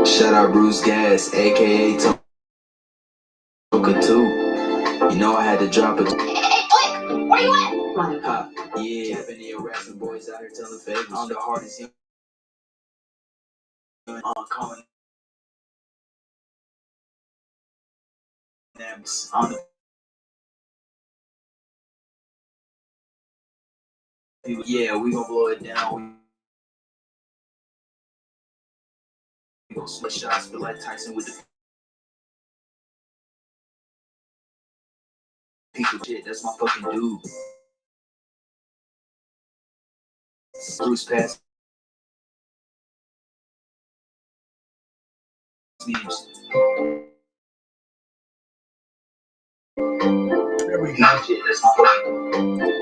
Shout out BruceGas, aka Toka 2. You know I had to drop it. Hey, Blake, where you at? Yeah, I've been here rapping boys out here telling favors. I'm the hardest calling them. I'm the people. Yeah, we gonna blow it down. We gonna split shots, feel like Tyson with the people. Shit, that's my fucking dude. Bruce passed names. There we go. Shit, that's my fucking dude.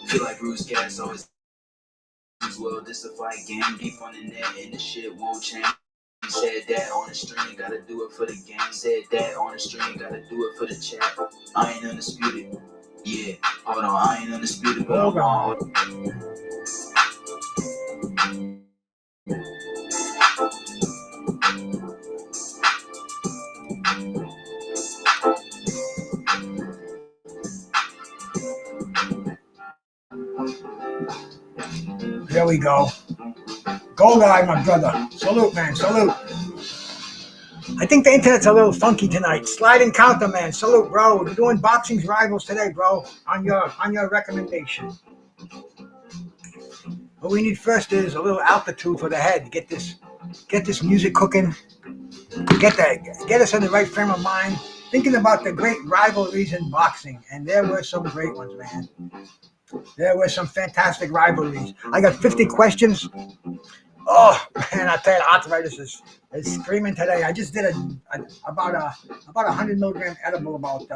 Feel like BruceGas always well. This a fight game, deep on the net, and the shit won't change. Said that on the stream, gotta do it for the game. Said that on the stream, gotta do it for the chat. I ain't undisputed. Yeah, hold on, I ain't undisputed, but I'm on. There we go. Go live, my brother. Salute, man. Salute. I think the internet's a little funky tonight. Slide and counter, man. Salute, bro. We're doing boxing's rivals today, bro. On your recommendation. What we need first is a little altitude for the head. Get this music cooking. Get us in the right frame of mind. Thinking about the great rivalries in boxing, and there were some great ones, man. There were some fantastic rivalries. I got 50 questions. Oh man, I tell you, arthritis is screaming today. I just did about a 100 milligram edible about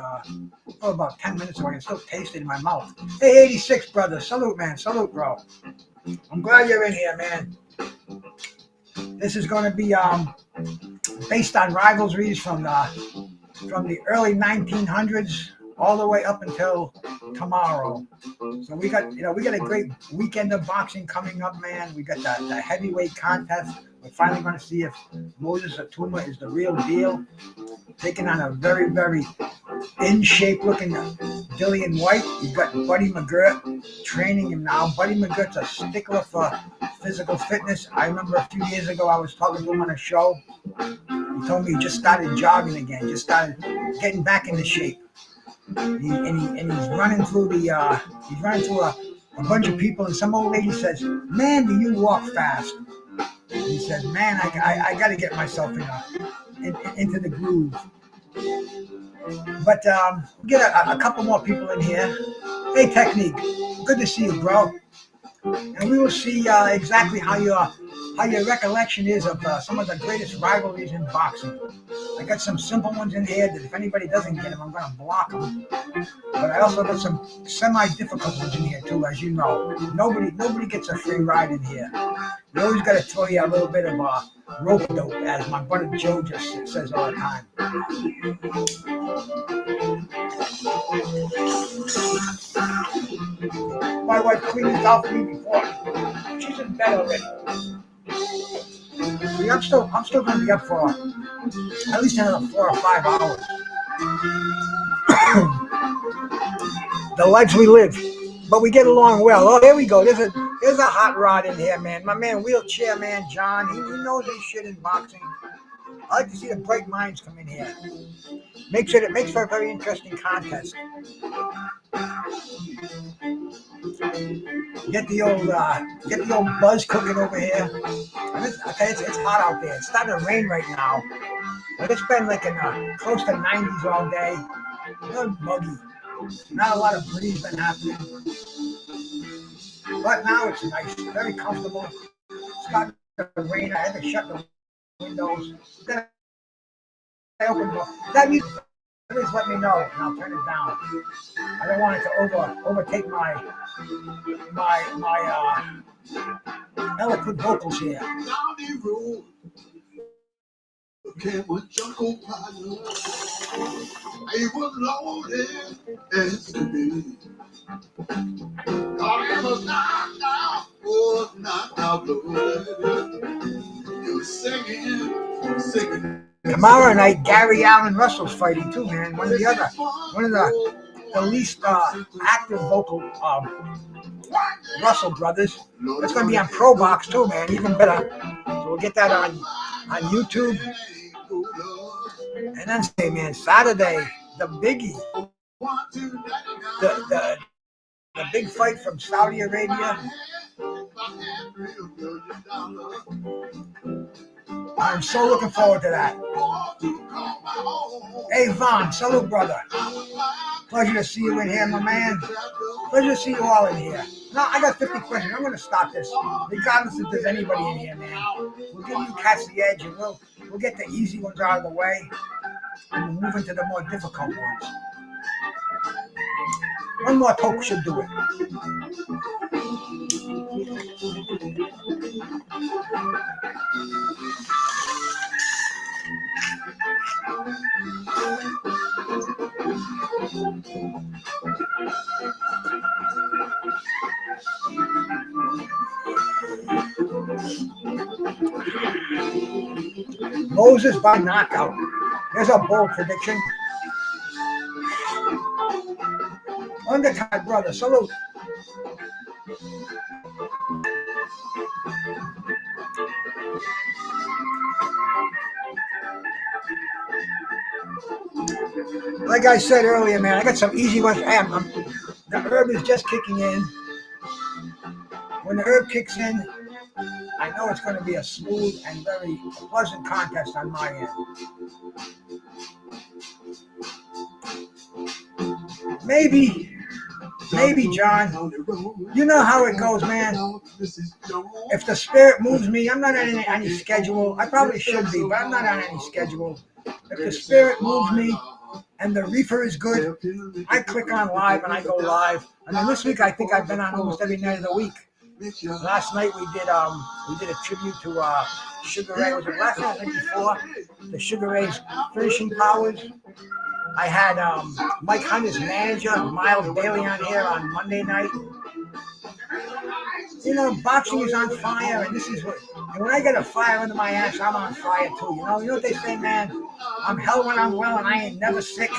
10 minutes ago. I can still taste it in my mouth. Hey, 86 brother, salute, man, salute, bro. I'm glad you're in here, man. This is going to be based on rivalries from the early 1900s all the way up until tomorrow. So we got a great weekend of boxing coming up, man. We got the heavyweight contest. We're finally going to see if Moses Atuma is the real deal, taking on a very, very in shape looking Dillian White. You've got Buddy McGirt training him now. Buddy McGirt's a stickler for physical fitness. I remember a few years ago I was talking to him on a show. He told me he just started jogging again, just started getting back into shape. And he's running through a bunch of people, and some old lady says, "Man, do you walk fast?" And he says, "Man, I got to get myself into the groove." But we get a couple more people in here. Hey, Technique, good to see you, bro. And we will see exactly how your recollection is of some of the greatest rivalries in boxing. I got some simple ones in here that if anybody doesn't get them, I'm going to block them. But I also got some semi-difficult ones in here too, as you know. Nobody gets a free ride in here. We always got to throw you a little bit of rope dope, as my brother Joe just says all the time. My wife cleaned out for me before. She's in bed already. See, I'm still going to be up for at least another 4 or 5 hours. The lives we live, but we get along well. Oh, here we go. There's a hot rod in here, man. My man, wheelchair man John. He knows his shit in boxing. I like to see the bright minds come in here. It makes for a very interesting contest. Get the old buzz cooking over here. It's hot out there. It's starting to rain right now. But it's been like close to 90s all day. It's muggy. Not a lot of breeze been happening. But now it's nice, very comfortable. It's got the rain. I had to shut the windows. Then I opened them up. That music, please let me know, and I'll turn it down. I don't want it to overtake my eloquent vocals here. It was loaded as to be. God was knocked out, was knocked out, loaded. You was singing. Tomorrow night, Gary Allen Russell's fighting too, man. One of the least active vocal Russell brothers. It's going to be on Pro Box too, man. Even better. So we'll get that on YouTube. And then say, man, Saturday, the biggie, the big fight from Saudi Arabia. I'm so looking forward to that. Hey, Vaughn, salute, brother. Pleasure to see you in here, my man. Pleasure to see you all in here. No, I got 50 questions. I'm going to stop this, regardless if there's anybody in here, man. We'll give you cats the edge, and we'll get the easy ones out of the way, and we'll move into the more difficult ones. One more talk should do it. Moses by knockout. There's a bold prediction. Undercard, brother. Salute. Like I said earlier, man, I got some easy ones. The herb is just kicking in. When the herb kicks in, I know it's going to be a smooth and very pleasant contest on my end. Maybe, John. You know how it goes, man. If the spirit moves me, I'm not on any schedule. I probably should be, but I'm not on any schedule. If the spirit moves me and the reefer is good, I click on live and I go live. I mean, this week I think I've been on almost every night of the week. Last night we did a tribute to Sugar Ray. Was it last night? I think before the Sugar Ray's finishing powers. I had Mike Hunter's manager, Miles Bailey, on here on Monday night. You know, boxing is on fire, and this is what. And when I get a fire under my ass, I'm on fire too. You know what they say, man. I'm hell when I'm well, and I ain't never sick.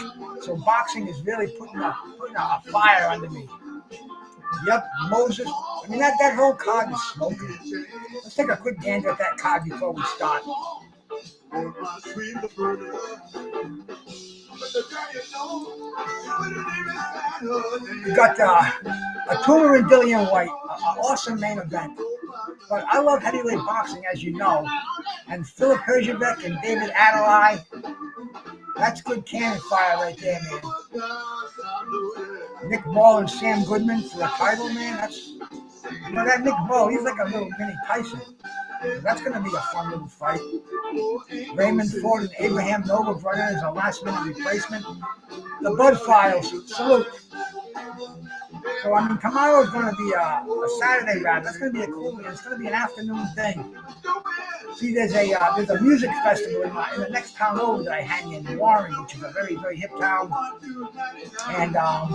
So boxing is really putting a fire under me. Yep, Moses. I mean, that whole card is smoking. Let's take a quick gander at that card before we start. We got a Tumor and Dillian White, an awesome main event. But I love heavyweight boxing, as you know. And Philip Herjavec and David Adelaide, that's good cannon fire right there, man. Nick Ball and Sam Goodman for the title, man. That Nick Ball, he's like a little mini Tyson. That's going to be a fun little fight. Raymond Ford and Abraham Nova brought in as a last-minute replacement. The Bud Files, salute. So, I mean, tomorrow's going to be a Saturday ride. That's going to be a cool one. It's going to be an afternoon thing. See, there's a music festival in the next town over that I hang in, Warren, which is a very, very hip town. And I'm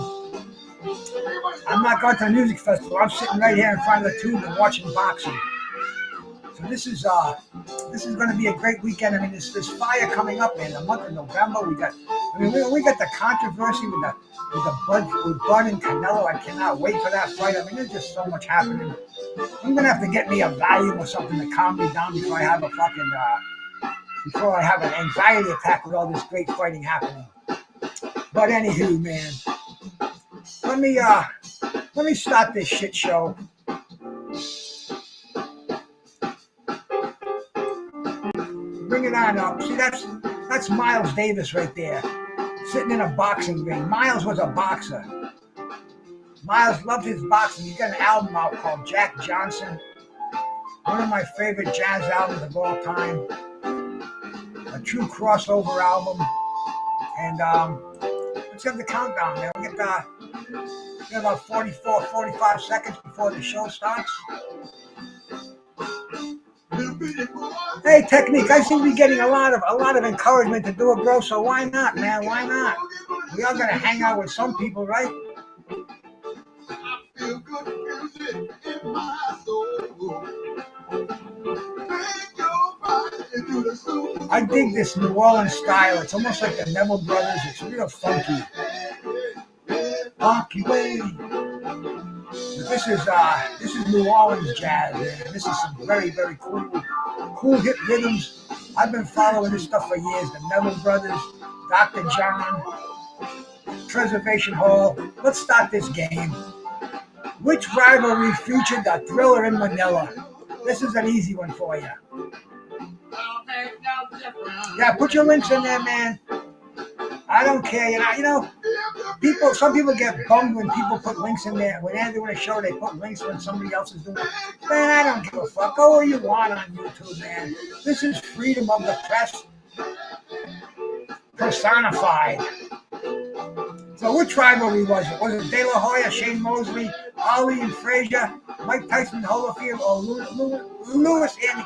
not going to the music festival. I'm sitting right here in front of the tube and watching boxing. So this is going to be a great weekend. I mean, there's fire coming up, man. The month of November, we got the controversy with Bud and Canelo. I cannot wait for that fight. I mean, there's just so much happening. I'm gonna have to get me a Valium or something to calm me down before I have an anxiety attack with all this great fighting happening. But anywho, man, let me start this shit show. Bring it on up. See, that's Miles Davis right there, sitting in a boxing ring. Miles was a boxer. Miles loved his boxing. He's got an album out called Jack Johnson. One of my favorite jazz albums of all time. A true crossover album. And let's have the countdown, man. We got about 45 seconds before the show starts. Hey, Technique, I seem to be getting a lot of encouragement to do it, bro. So why not, man? Why not? We are gonna hang out with some people, right? I dig this New Orleans style. It's almost like the Neville Brothers. It's real funky. Funky way. But this is New Orleans jazz, man. This is some very, very cool hip rhythms. I've been following this stuff for years. The Neville Brothers, Dr. John, Preservation Hall. Let's start this game. Which rivalry featured the Thriller in Manila? This is an easy one for you. Yeah, put your links in there, man. I don't care. Some people get bummed when people put links in there. When they're doing a show, they put links when somebody else is doing it. Man, I don't give a fuck. Go where you want on YouTube, man. This is freedom of the press personified. So which rivalry was it? Was it De La Hoya, Shane Mosley, Ali and Frazier, Mike Tyson, Holyfield, or Lewis and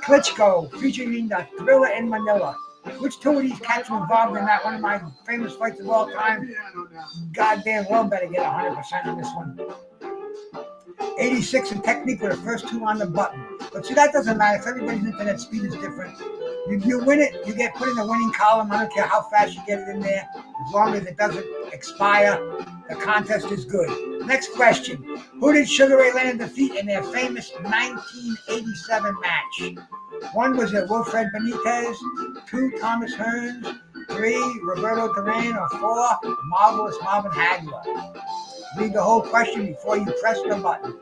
Klitschko, featuring the Thriller in Manila? Which two of these cats were involved in that? One of my famous fights of all time. Goddamn well better get 100% in this one. 86 in Technique were the first two on the button. But see, that doesn't matter. Everybody's internet speed is different. You win it, you get put in the winning column. I don't care how fast you get it in there. As long as it doesn't expire, the contest is good. Next question. Who did Sugar Ray Leonard defeat in their famous 1987 match? 1 was it Wilfred Benitez, 2 Thomas Hearns, 3 Roberto Duran, or 4 Marvelous Marvin Hagler. Read the whole question before you press the button.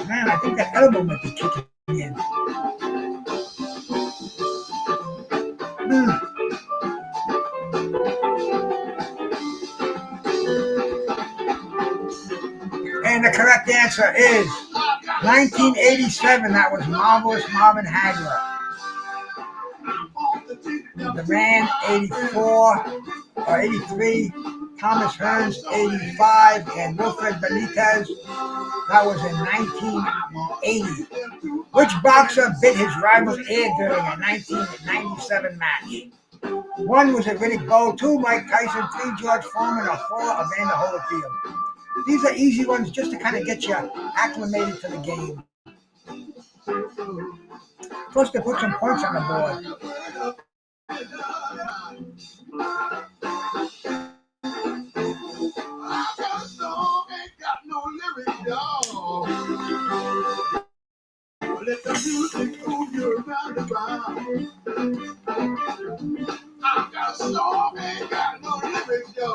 Man, I think that elbow might be kicking in. And the correct answer is 1987. That was Marvelous Marvin Hagler. Duran, 84 or 83. Thomas Hearns, 85. And Wilfred Benitez, that was in 1980. Which boxer bit his rival's ear during a 1997 match? 1 was it Riddick Bowe, 2 Mike Tyson, 3 George Foreman, or 4 Evander Holyfield. These are easy ones just to kind of get you acclimated to the game. Plus, to put some points on the board. Let the music move you around and round. I got a song, ain't got no lyrics, yo.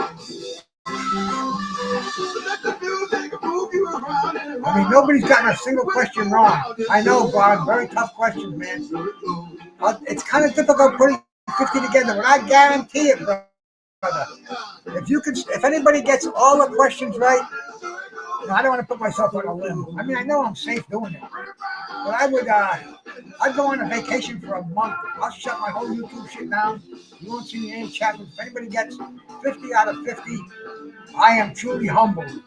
Let the music move you around and round. I mean, nobody's gotten a single question wrong. I know, Bob. Very tough questions, man. It's kind of difficult putting 50 together, but I guarantee it, brother. If anybody gets all the questions right, I don't want to put myself on a limb. I mean, I know I'm safe doing it, but I'd go on a vacation for a month. I'll shut my whole YouTube shit down. You won't see me in any chat. If anybody gets 50 out of 50, I am truly humbled.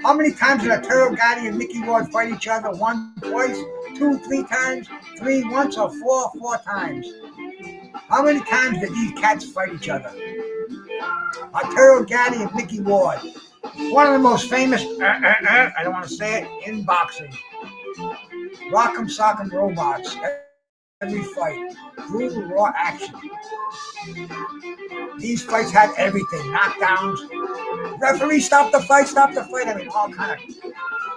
How many times did Arturo Gatti and Mickey Ward fight each other? 1 twice, 2 3 times, 3 once, or 4 times? How many times did these cats fight each other? Arturo Gatti and Mickey Ward. One of the most famous, I don't want to say it, in boxing. Rock'em Sock'em Robots. Every fight. Brutal, raw action. These fights had everything. Knockdowns. Referee, stop the fight. I mean, all kind of.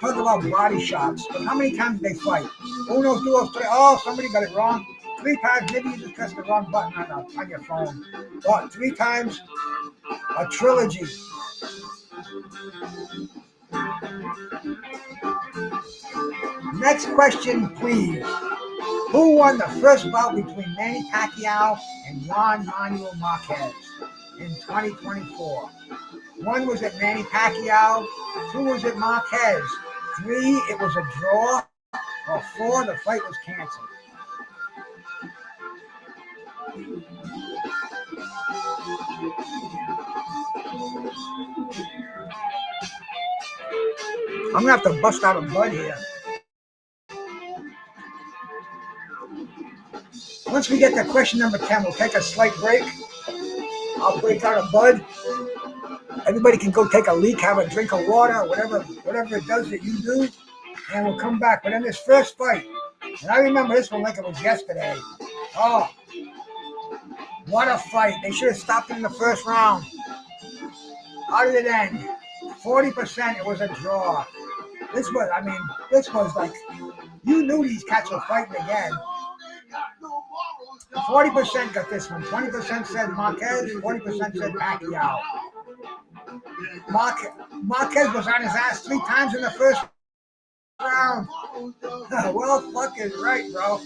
Talk about body shots. But how many times did they fight? Uno, dos, tres. Oh, somebody got it wrong. 3 times. Maybe you just pressed the wrong button on your phone. But 3 times. A trilogy. Next question, please. Who won the first bout between Manny Pacquiao and Juan Manuel Marquez in 2024? 1 was it Manny Pacquiao, 2 was it Marquez, 3 it was a draw, or 4 the fight was canceled. I'm gonna have to bust out a bud here. Once we get to question number 10, we'll take a slight break. I'll break out a bud. Everybody can go take a leak, have a drink of water, whatever it does that you do, and we'll come back. But in this first fight, and I remember this one like it was yesterday. Oh, what a fight. They should have stopped it in the first round. How did it end? 40%, it was a draw. This was like, you knew these cats were fighting again. 40% got this one. 20% said Marquez, 40% said Pacquiao. Marquez was on his ass 3 times in the first round. Well, fucking right, bro.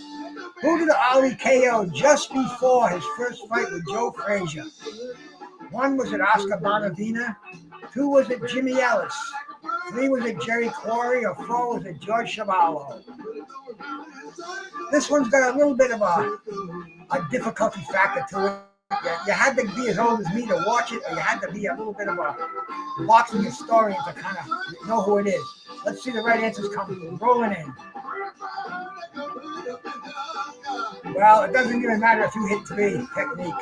Who did Ali KO just before his first fight with Joe Frazier? 1 was it Oscar Bonavena, 2 was it Jimmy Ellis, 3 was it Jerry Quarry, or 4 was it George Chuvalo? This one's got a little bit of a difficulty factor to it. You had to be as old as me to watch it, or you had to be a little bit of a boxing historian to kind of know who it is. Let's see the right answers come rolling in. Well, it doesn't even matter if you hit 3 technique.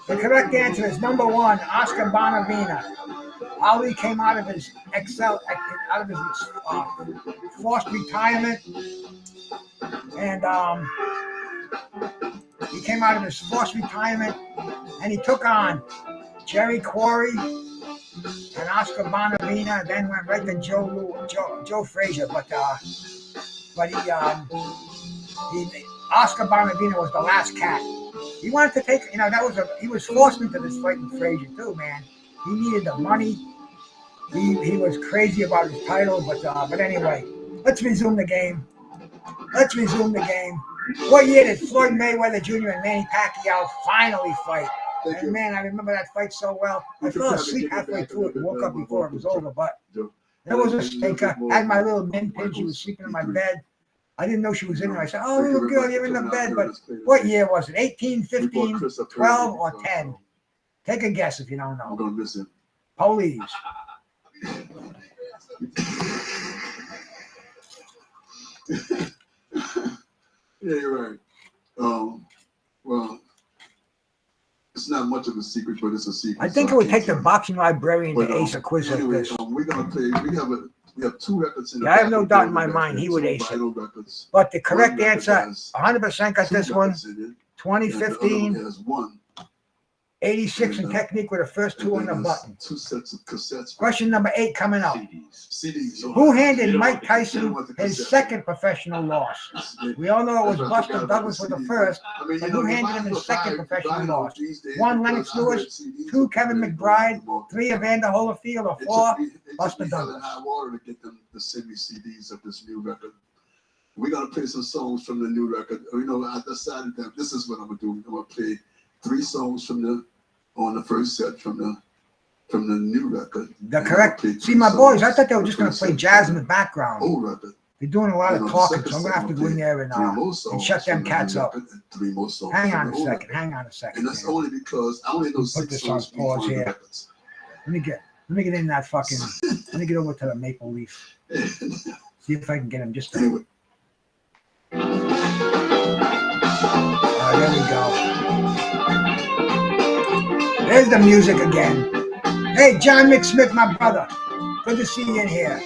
The correct answer is number 1, Oscar Bonavena. Ali came out of his forced retirement, and he came out of his forced retirement, and he took on Jerry Quarry and Oscar Bonavena, then went right to Joe Frazier, but Oscar Bonavena was the last cat. He wanted to take, he was forced into this fight with Frazier too, man. He needed the money. He was crazy about his title, but anyway, let's resume the game. What year did Floyd Mayweather Jr. and Manny Pacquiao finally fight? And man, I remember that fight so well. I fell asleep halfway through it and woke up before it was over, but it was a stinker. I had my little min pin. She was sleeping in my bed. I didn't know she was in there. I said, "Oh, little girl, you're in the bed." But what year was it? 18, 15, 12, or 10? Take a guess if you don't know. I'm going to miss him. Police. Yeah, you're right. Well, it's not much of a secret, but it's a secret. I think it would take the boxing librarian to ace a quiz like this. We're gonna play. We have 2 records in the I have no doubt in my mind he would ace it. But the correct answer, 100% got this one. 2015. Has 1. 86 in technique with the first 2 on the button. 2 sets of cassettes. Question number 8 coming up. CDs. Who handed Mike Tyson his second professional loss? We all know it was Buster Douglas with the first, but who handed him his second professional loss? 1, Lennox Lewis, 2, Kevin McBride, 3, Evander Holyfield, or 4, Buster Douglas. I wanted to get them to send me CDs of this new record. We're gonna play some songs from the new record. I decided that this is what I'm gonna do. I'm gonna play 3 songs on the first set from the new record. The correct. See, my boys, I thought they were just going to play jazz in the background. Old record. They're doing a lot of talking, so I'm going to have to go in there and shut them cats up. 3 more songs. Hang on a second. And that's only because I only know 6 songs. Put this on pause here. Let me get in that fucking. Let me get over to the Maple Leaf. See if I can get him just. Anyway. There we go. There's the music again. Hey, John McSmith, my brother. Good to see you in here.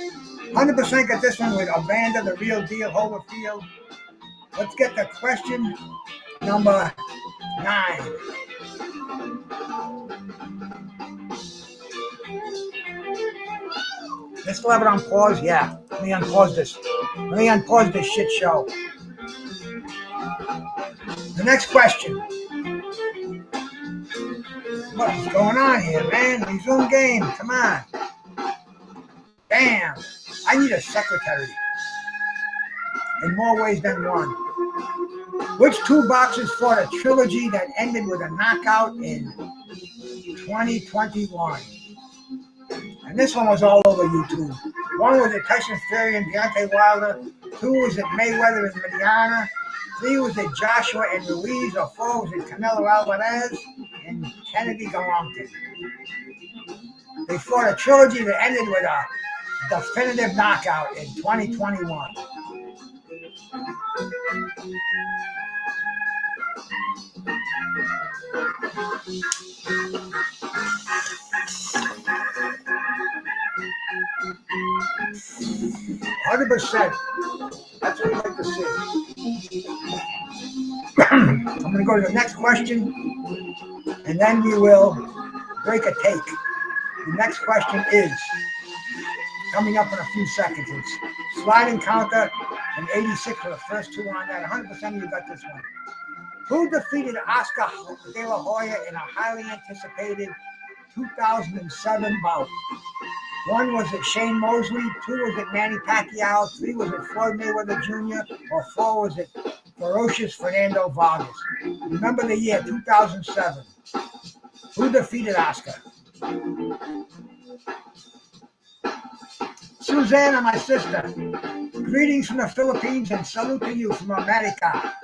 100% got this one with Evander, the real deal, Holyfield. Let's get to question number 9. Let's still have it on pause? Yeah. Let me unpause this shit show. The next question. What's going on here, man? Resume game. Come on. Damn. I need a secretary. In more ways than one. Which 2 boxers fought a trilogy that ended with a knockout in 2021? And this one was all over YouTube. 1 was it Tyson Fury and Deontay Wilder. 2 was it Mayweather and Mediana. 3 was it Joshua and Ruiz, or 4 was it Canelo Alvarez and Kennedy Golovkin. They fought a trilogy that ended with a definitive knockout in 2021. %. That's what we like to see. I'm going to go to the next question, and then we will break a take. The next question is coming up in a few seconds. It's sliding counter and 86 for the first two on that. 100% of you got this one. Who defeated Oscar De La Hoya in a highly anticipated 2007 bout? 1 was it Shane Mosley, 2 was it Manny Pacquiao, 3 was it Floyd Mayweather Jr., or 4 was it ferocious Fernando Vargas? Remember the year, 2007. Who defeated Oscar? Susanna, my sister, greetings from the Philippines and salute to you from America.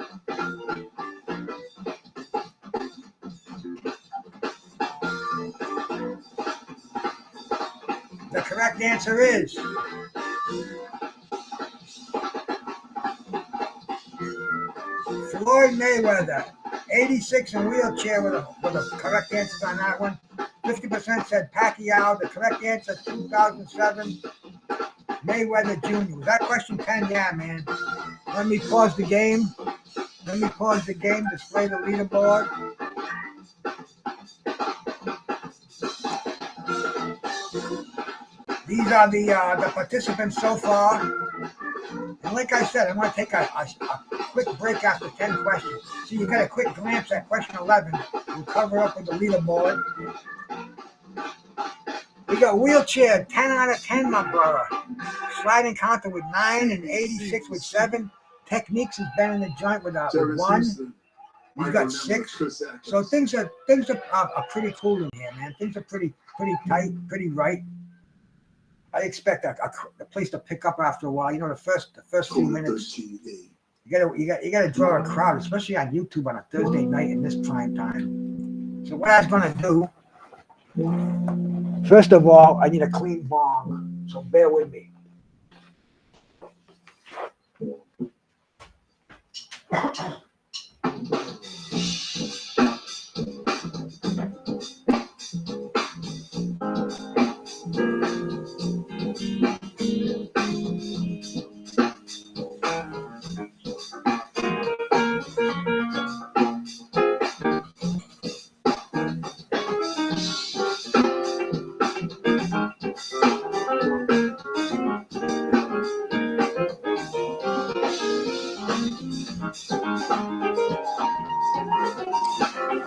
The correct answer is Floyd Mayweather. 86 in wheelchair were the correct answers on that one. 50% said Pacquiao. The correct answer, 2007, Mayweather Jr. Was that question 10? Yeah, man. Let me pause the game. Display the leaderboard. These are the participants so far. And like I said, I'm going to take a quick break after 10 questions. So you get a quick glance at question 11. We'll cover up with the leaderboard. We got wheelchair, 10 out of 10, my brother. Sliding counter with 9 and 86 with 7. Techniques has been in the joint with 1. We've got 6. So things are pretty cool in here, man. Things are pretty tight, pretty right. I expect a place to pick up after a while. You know, the first few minutes, you gotta draw a crowd, especially on YouTube on a Thursday night in this prime time. So what I was gonna do, first of all, I need a clean bong. So bear with me.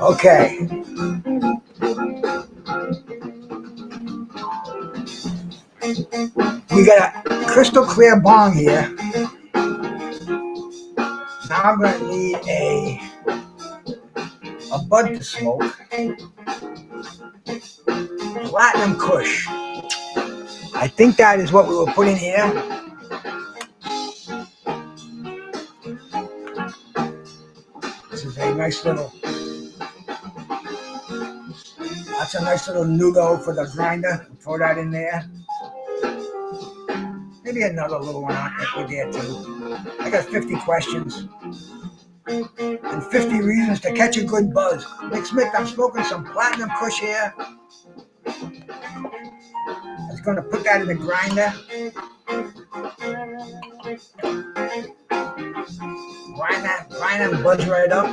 Okay. We got a crystal clear bong here. Now I'm going to need a bud to smoke. Platinum Kush. I think that is what we were putting here. This is a nice little, that's a nice little noodle for the grinder. Throw that in there. Maybe another little one out there too. I got 50 questions and 50 reasons to catch a good buzz. Nick Smith, I'm smoking some Platinum Kush here. I was going to put that in the grinder. Grind and buzz right up.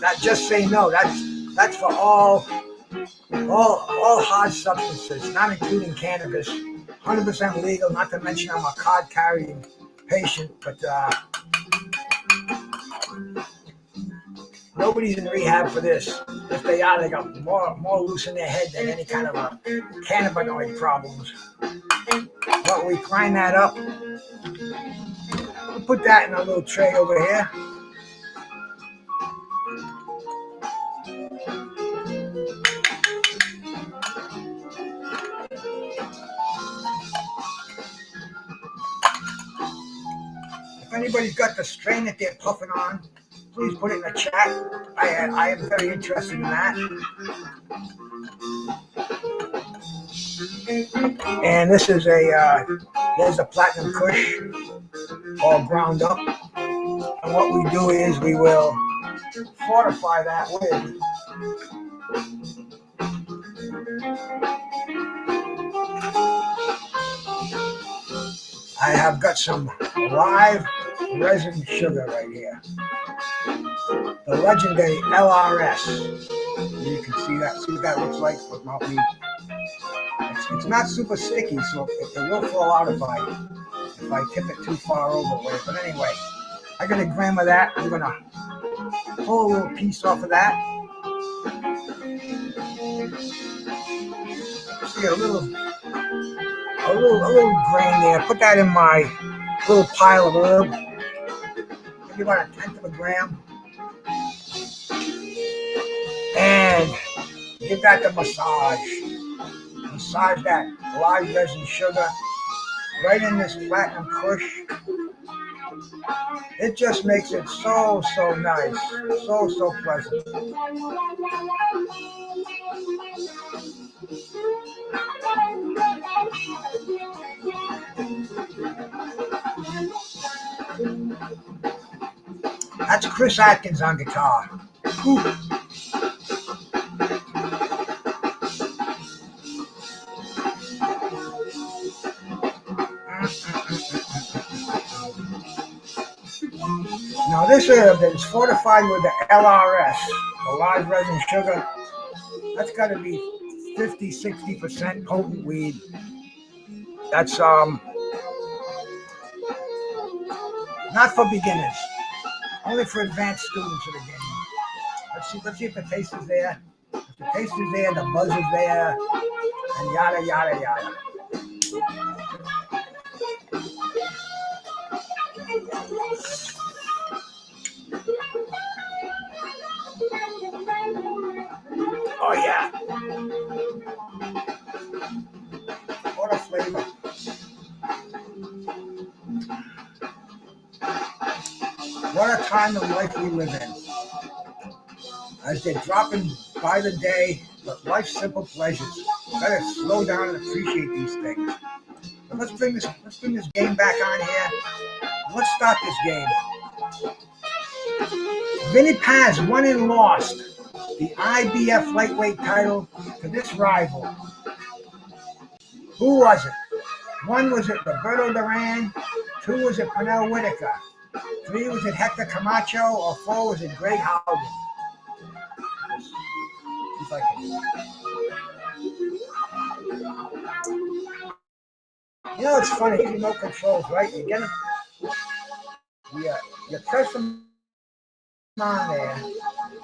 Not just say no. That's for all hard substances, not including cannabis. 100% legal. Not to mention I'm a card carrying patient, but nobody's in rehab for this. If they are, they got more loose in their head than any kind of a cannabinoid problems. But we grind that up. We'll put that in a little tray over here. If anybody's got the strain that they're puffing on, please put it in the chat. I am very interested in that. And this is there's a Platinum Kush, all ground up. And what we do is we will fortify that with I have got some live resin sugar right here. The legendary LRS. You can see that. See what that looks like without me. It's not super sticky, so it will fall out if I tip it too far over. But anyway, I got a gram of that. I'm gonna pull a little piece off of that. See a little grain there. Put that in my little pile of herb. Maybe about 1/10 of a gram. And give that the massage. Massage that live resin sugar right in this Platinum Kush. It just makes it so nice. So pleasant. That's Chris Atkins on guitar. Ooh. Now this herb that is fortified with the LRS, the live resin sugar, that's got to be 50-60% potent weed. That's not for beginners, only for advanced students of the game. Let's see if the taste is there. If the taste is there, the buzz is there, and yada yada yada. Oh yeah. What a flavor. What a time of life we live in. As they're dropping by the day, but life's simple pleasures. Better slow down and appreciate these things. But let's bring this game back on here. Let's start this game. Vinny Paz won and lost the IBF lightweight title to this rival. Who was it? 1 was it Roberto Duran, 2 was it Pernell Whitaker, 3 was it Hector Camacho, or 4 was it Greg Haugen? You know, it's funny, you remote controls, right? You get them, you press them on there,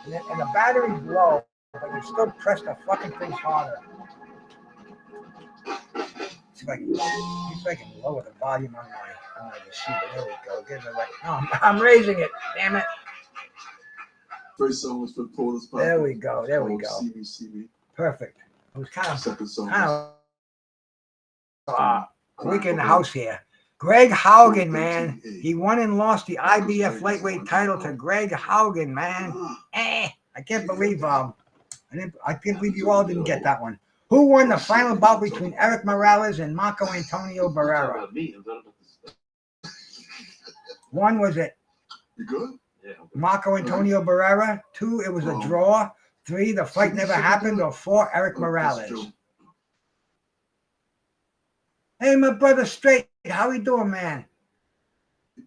and the battery's low, but you still press the fucking things harder. See if I can lower the volume on my receiver. There we go. Get it right. No, I'm raising it. Damn it. First song was for Paul's Pocket. There we go. See me. Perfect. It was kind Second song. Week in the house here. Greg Haugen, man. He won and lost the IBF lightweight title to Greg Haugen, man. I can't believe I can't believe you all didn't get that one. Who won the final bout between Eric Morales and Marco Antonio Barrera? 1 was it? You good? Marco Antonio Barrera. 2, it was a draw. 3, the fight never happened. Or 4, Eric Morales. Hey, my brother Straight, how you doing, man?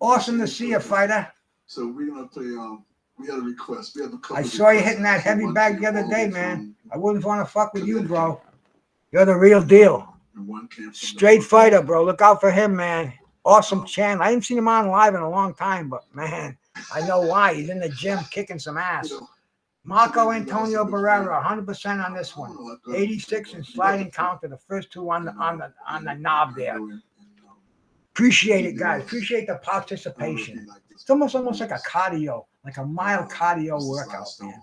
Awesome to see you, fighter. So we're gonna play. We had a request. We have a couple. I saw you hitting that heavy bag the other day, man. I wouldn't want to fuck with you, bro. You're the real deal. Straight fighter, bro. Look out for him, man. Awesome channel. I haven't seen him on live in a long time, but man, I know why. He's in the gym kicking some ass. Marco Antonio Barrera, 100% on this one. 86 and sliding counter, the first 2 on the knob there. Appreciate it, guys. Appreciate the participation. It's almost like a cardio, like a mild cardio workout, man.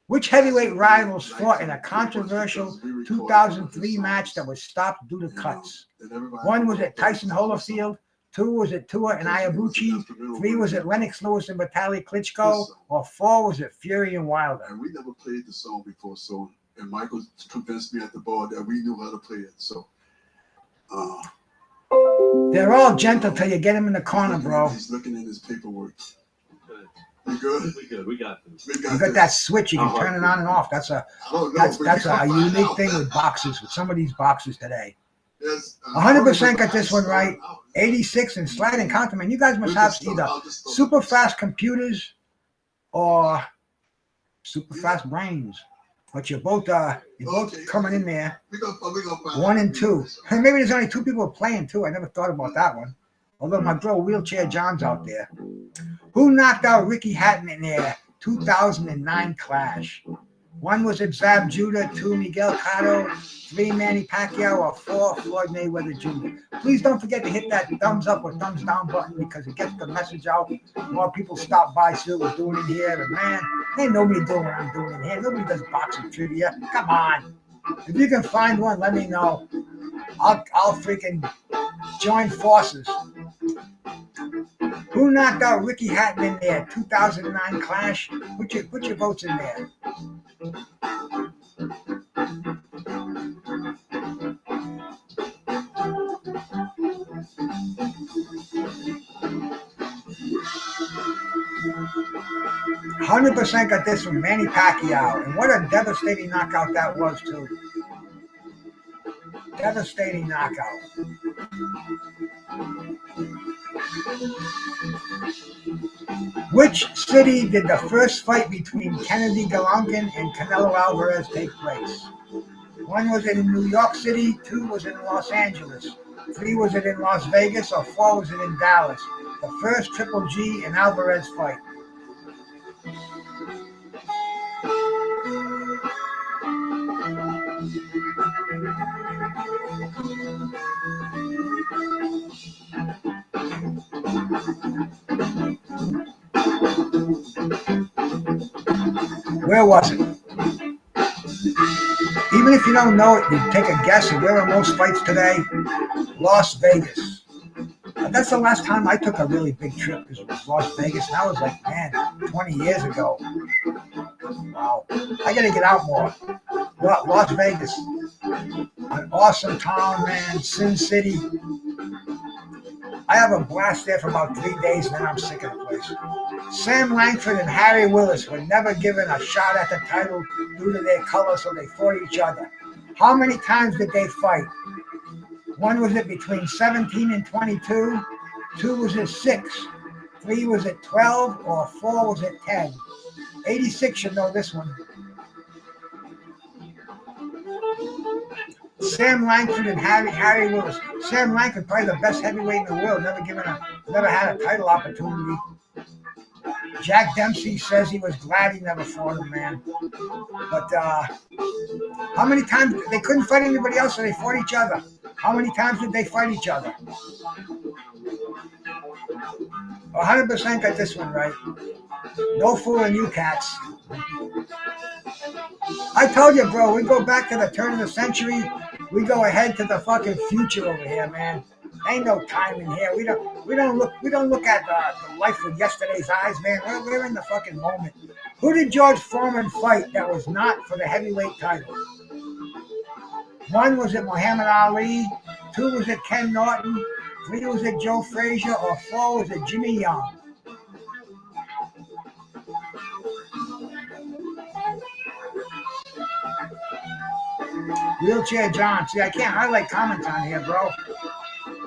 Which heavyweight rivals fought in a controversial 2003 match that was stopped due to cuts? 1 was it Tyson Holyfield, 2 was it Tua and Iabbuchi, 3 was it Lennox Lewis and Vitaly Klitschko, or 4 was it Fury and Wilder? And we never played the song before, so and Michael convinced me at the bar that we knew how to play it. So they're all gentle till you get them in the corner, bro. He's looking in his paperwork. You good? We good. We got this. You got that switch, you can turn it on and off. That's a unique thing with boxes, with some of these boxes today. 100% got this one right. 86 and sliding counter, man. You guys must have either super fast computers or super fast brains. But you're both coming in there. 1 and 2. And maybe there's only 2 people playing too. I never thought about that one. Although my bro Wheelchair John's out there. Who knocked out Ricky Hatton in their 2009 clash? 1 was it Zab Judah, 2 Miguel Cotto, 3 Manny Pacquiao, or 4 Floyd Mayweather Jr. Please don't forget to hit that thumbs up or thumbs down button because it gets the message out. More people stop by, see what we're doing in here. And man, ain't nobody doing what I'm doing in here. Nobody does boxing trivia. Come on. If you can find one, let me know. I'll freaking join forces. Who knocked out Ricky Hatton in their 2009 clash? Put your votes in there. "100% got this from Manny Pacquiao, and what a devastating knockout that was too. Devastating knockout. Which city did the first fight between Kennedy Golovkin and Canelo Alvarez take place? 1 was it in New York City, 2 was it in Los Angeles, 3 was it in Las Vegas, or 4 was it in Dallas? The first Triple G and Alvarez fight. Where was it? Even if you don't know it, you take a guess at where are most fights today? Las Vegas. That's the last time I took a really big trip, it was Las Vegas. And that was like, man, 20 years ago. Wow. I got to get out more. Las Vegas. An awesome town, man. Sin City. I have a blast there for about 3 days, and then I'm sick of the place. Sam Langford and Harry Willis were never given a shot at the title due to their color, so they fought each other. How many times did they fight? 1 was it between 17 and 22, 2 was it 6, 3 was it 12, or 4 was it 10? 86 should know this one. Sam Langford and Harry Willis. Sam Langford, probably the best heavyweight in the world, never had a title opportunity. Jack Dempsey says he was glad he never fought him, man. But how many times they couldn't fight anybody else, so they fought each other? How many times did they fight each other? 100% got this one right. No fooling you cats. I told you, bro, we go back to the turn of the century. We go ahead to the fucking future over here, man. Ain't no time in here. We don't look at the life with yesterday's eyes, man. We're in the fucking moment. Who did George Foreman fight that was not for the heavyweight title? 1 was it Muhammad Ali, 2 was it Ken Norton, 3 was it Joe Frazier, or 4 was it Jimmy Young? Wheelchair John. See, I can't highlight comments on here, bro.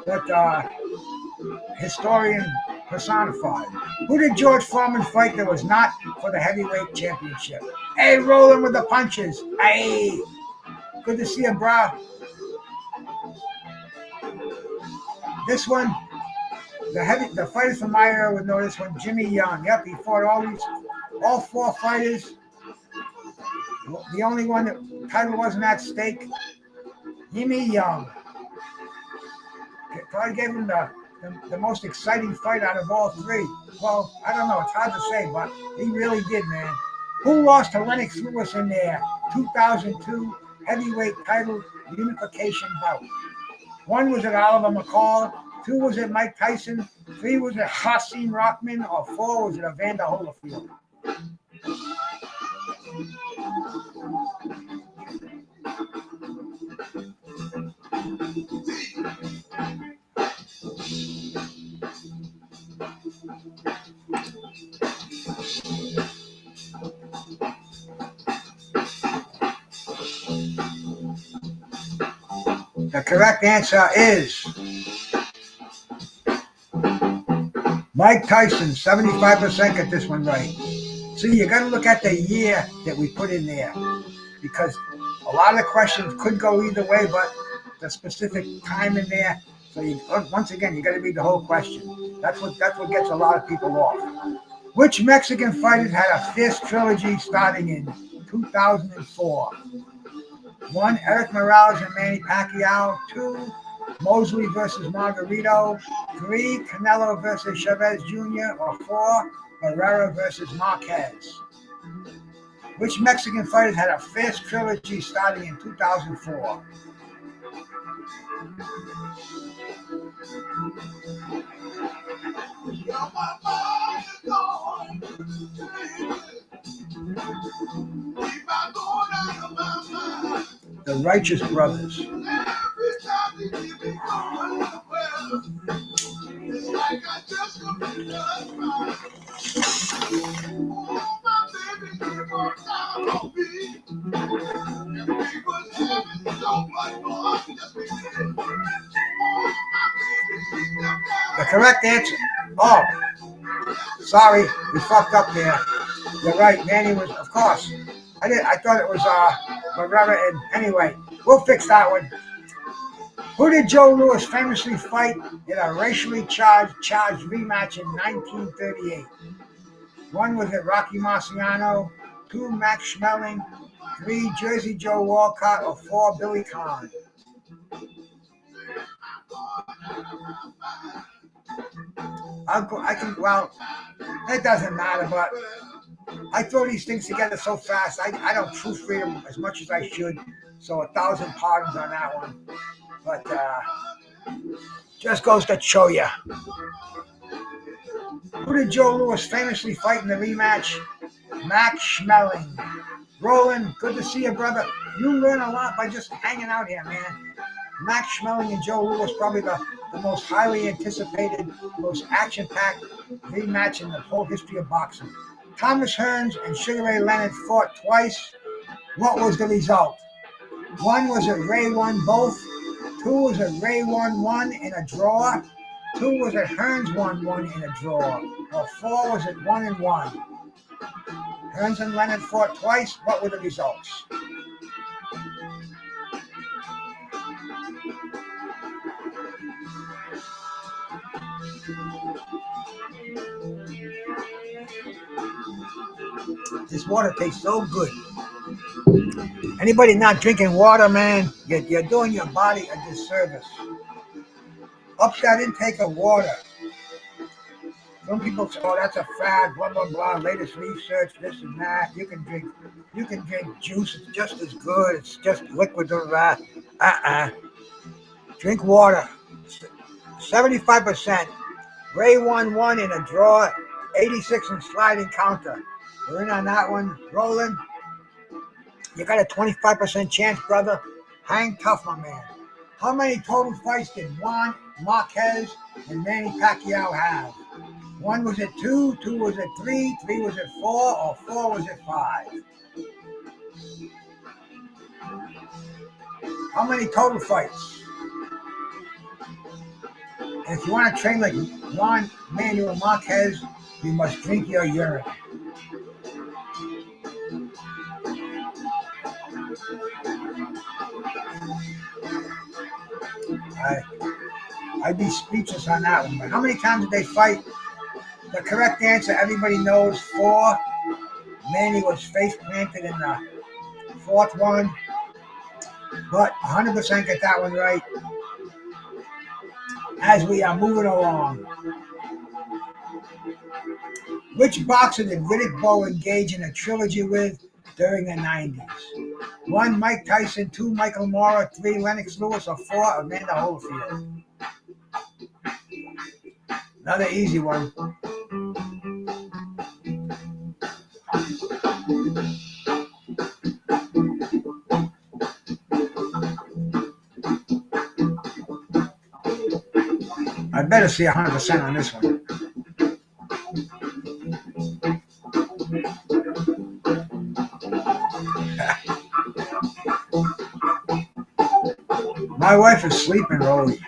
But historian personified. Who did George Foreman fight that was not for the heavyweight championship? Hey, rolling with the punches. Hey, good to see you, bro. This one, the fighters from my era would know this one. Jimmy Young. Yep, he fought all 4 fighters. The only one that title wasn't at stake, Jimmy Young. Probably gave him the most exciting fight out of all 3. Well, I don't know. It's hard to say, but he really did, man. Who lost to Lennox Lewis in their 2002 heavyweight title unification bout? 1 was it Oliver McCall, 2 was it Mike Tyson, 3 was it Hasim Rahman, or 4 was it Evander Holyfield? The correct answer is Mike Tyson. 75% got this one right. See, you got to look at the year that we put in there, because a lot of the questions could go either way, but the specific time in there. So once again, you got to read the whole question. That's what gets a lot of people off. Which Mexican fighters had a fierce trilogy starting in 2004? 1, Eric Morales and Manny Pacquiao. 2, Mosley versus Margarito. 3, Canelo versus Chavez Jr. Or 4, Herrera versus Marquez. Which Mexican fighters had a fierce trilogy starting in 2004? The Righteous Brothers. The correct answer. Oh, sorry, we fucked up there. You're right, Manny was, of course. I thought it was Herrera, and anyway, we'll fix that one. Who did Joe Louis famously fight in a racially charged rematch in 1938? 1, was it Rocky Marciano. 2, Max Schmeling. 3, Jersey Joe Walcott. Or 4, Billy Conn. Well, it doesn't matter, but I throw these things together so fast. I don't proofread them as much as I should, so 1,000 pardons on that one. But just goes to show you. Who did Joe Louis famously fight in the rematch? Max Schmeling. Roland, good to see you, brother. You learn a lot by just hanging out here, man. Max Schmeling and Joe Louis, probably the most highly anticipated, most action-packed rematch in the whole history of boxing. Thomas Hearns and Sugar Ray Leonard fought twice. What was the result? 1, was it Ray won both. 2, was it Ray won one in a draw. 2, was it Hearns won one in a draw. Or 4, was it 1-1? Hearns and Leonard fought twice. What were the results? This water tastes so good. Anybody not drinking water, man, you're doing your body a disservice. Up that intake of water. Some people say, oh, that's a fad, blah, blah, blah, latest research, this and that. You can drink juice, it's just as good, it's just liquid or that. Drink water. 75%. Ray won one in a draw, 86 in sliding counter. We're in on that one. Roland, you got a 25% chance, brother. Hang tough, my man. How many total fights did Juan Marquez and Manny Pacquiao have? 1, was it 2? 2, was it 3? 3, was it 4? Or 4, was it 5? How many total fights? And if you want to train like Juan Manuel Marquez, you must drink your urine. I'd be speechless on that one. But how many times did they fight? The correct answer, everybody knows, 4. Manny was face planted in the 4th one. But 100% get that one right. As we are moving along. Which boxer did Riddick Bowe engage in a trilogy with during the 90s? 1, Mike Tyson. 2, Michael Moorer. 3, Lennox Lewis. Or 4, Evander Holyfield. Another easy one. I better see 100% on this one. My wife is sleeping, Rolly.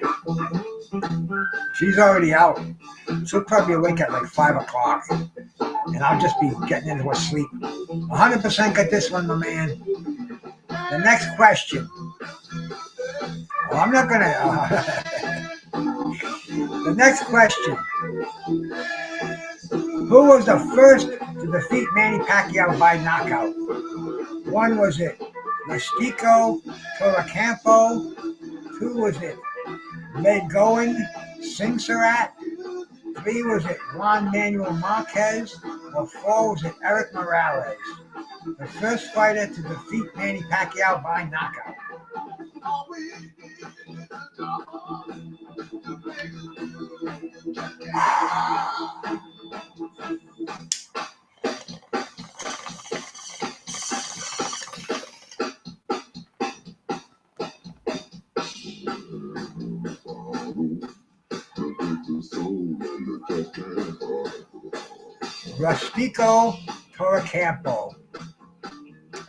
She's already out. She'll probably awake at like 5 o'clock. And I'll just be getting into her sleep. 100% got this one, my man. The next question. Oh, I'm not going to... The next question. Who was the first to defeat Manny Pacquiao by knockout? One, was it Rustico Torrecampo? Two, was it Medgoin Singsarat? Three, was it Juan Manuel Marquez? Or four, was it Eric Morales? The first fighter to defeat Manny Pacquiao by knockout. Rustico Torrecampo.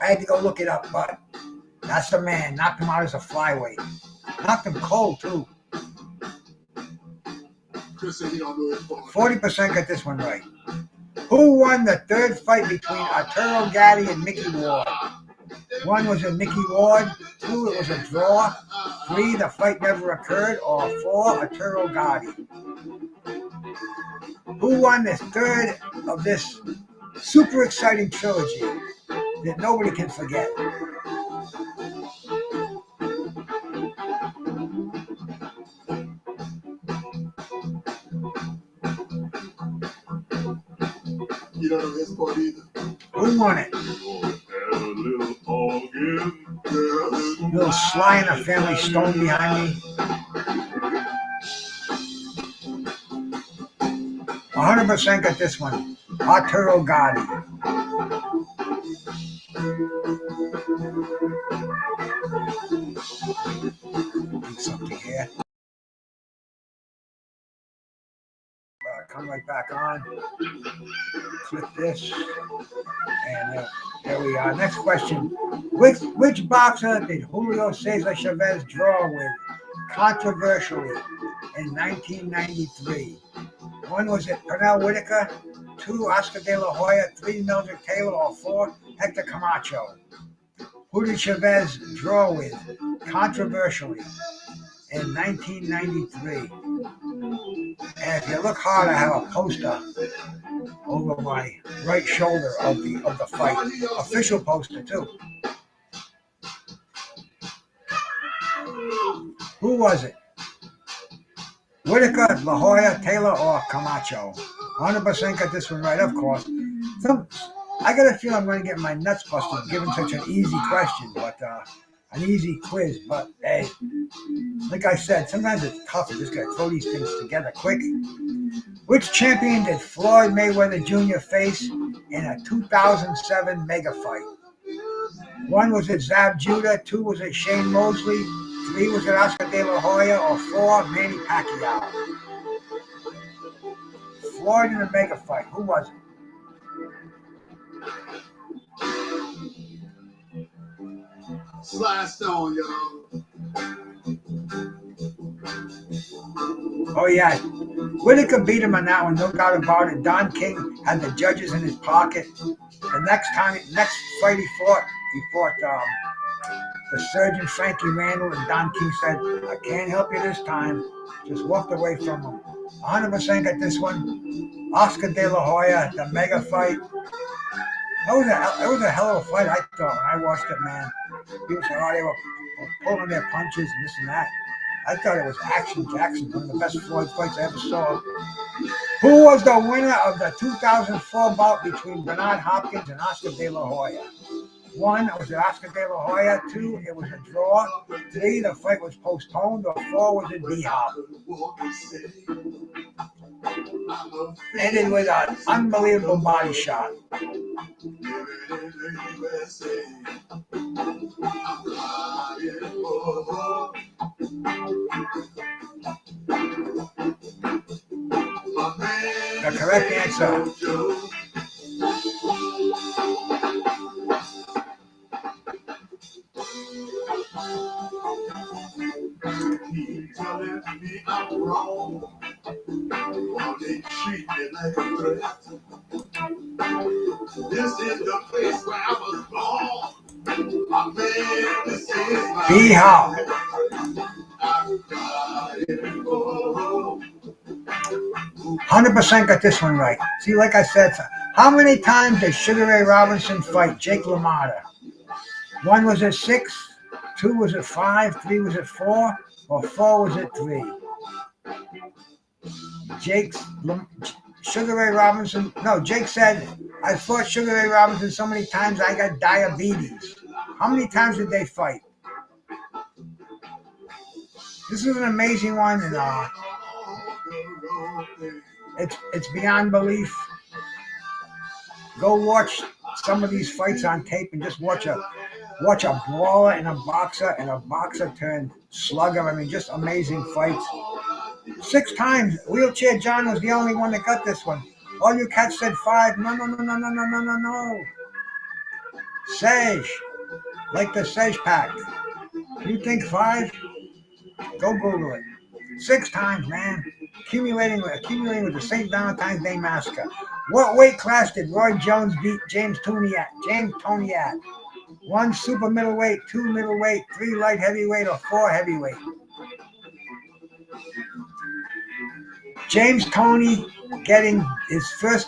I had to go look it up, but that's the man. Knocked him out as a flyweight. Knocked him cold, too. 40% got this one right. Who won the third fight between Arturo Gatti and Mickey Ward? One, was it Mickey Ward? Two, it was a draw. Three, the fight never occurred. Or four, Arturo Gatti. Who won the third of this super exciting trilogy that nobody can forget? You don't know this part either. Who won it? Little Sly and the Family Stone behind me. 100% got this one. Arturo Gatti. Do something here. Come right back on. Click this. And there we are. Next question. Which boxer did Julio Cesar Chavez draw with controversially in 1993? One, was it Pernell Whitaker? Two, Oscar De La Hoya. Three, Mildred Taylor. Or four, Hector Camacho? Who did Chavez draw with controversially in 1993? And if you look hard, I have a poster over my right shoulder of the fight. Official poster, too. Who was it? Whitaker, La Hoya, Taylor, or Camacho? 100% got this one right, of course. I got a feeling I'm going to get my nuts busted given such an easy question, but an easy quiz. But hey, like I said, sometimes it's tough to just throw these things together quick. Which champion did Floyd Mayweather Jr. face in a 2007 mega fight? One, was it Zab Judah? Two, was it Shane Mosley? Three, was it Oscar De La Hoya? Or four, Manny Pacquiao? Floyd in a mega fight. Who was it? Sly Stone, y'all. Oh, yeah. Whitaker beat him on that one, no doubt about it. Don King had the judges in his pocket. The next fight he fought the surgeon Frankie Randall, and Don King said, "I can't help you this time." Just walked away from him. 100% got this one. Oscar De La Hoya, the mega fight. That was a hell of a fight, I thought, when I watched it, man. People said, they were pulling their punches and this and that. I thought it was Action Jackson, one of the best Floyd fights I ever saw. Who was the winner of the 2004 bout between Bernard Hopkins and Oscar De La Hoya? One, was it Oscar De La Hoya? Two, it was a draw. Three, the fight was postponed. Or four, was it D-Hop? Ended with an unbelievable body shot. The correct answer. He's telling me I'm wrong. While they treat me like a threat. This is the place where I was born. My man, this is my Be how. I'm crying. Oh, 100% got this one right. See, like I said, how many times did Sugar Ray Robinson fight Jake LaMotta? 1 was at 6, 2 was at 5, 3 was at 4, or 4 was at 3. Sugar Ray Robinson, no, Jake said, I fought Sugar Ray Robinson so many times I got diabetes. How many times did they fight? This is an amazing one, and it's beyond belief. Go watch some of these fights on tape and just watch a brawler and a boxer turned slugger. I mean, just amazing fights. 6 times. Wheelchair John was the only one that got this one. All you cats said 5. No. Sage, like the Sage Pack. You think 5? Go Google it. 6 times, man. Accumulating with the St. Valentine's Day Massacre. What weight class did Roy Jones beat James Toney at? 1 super middleweight, 2 middleweight, 3 light heavyweight, or 4 heavyweight. James Toney getting his first.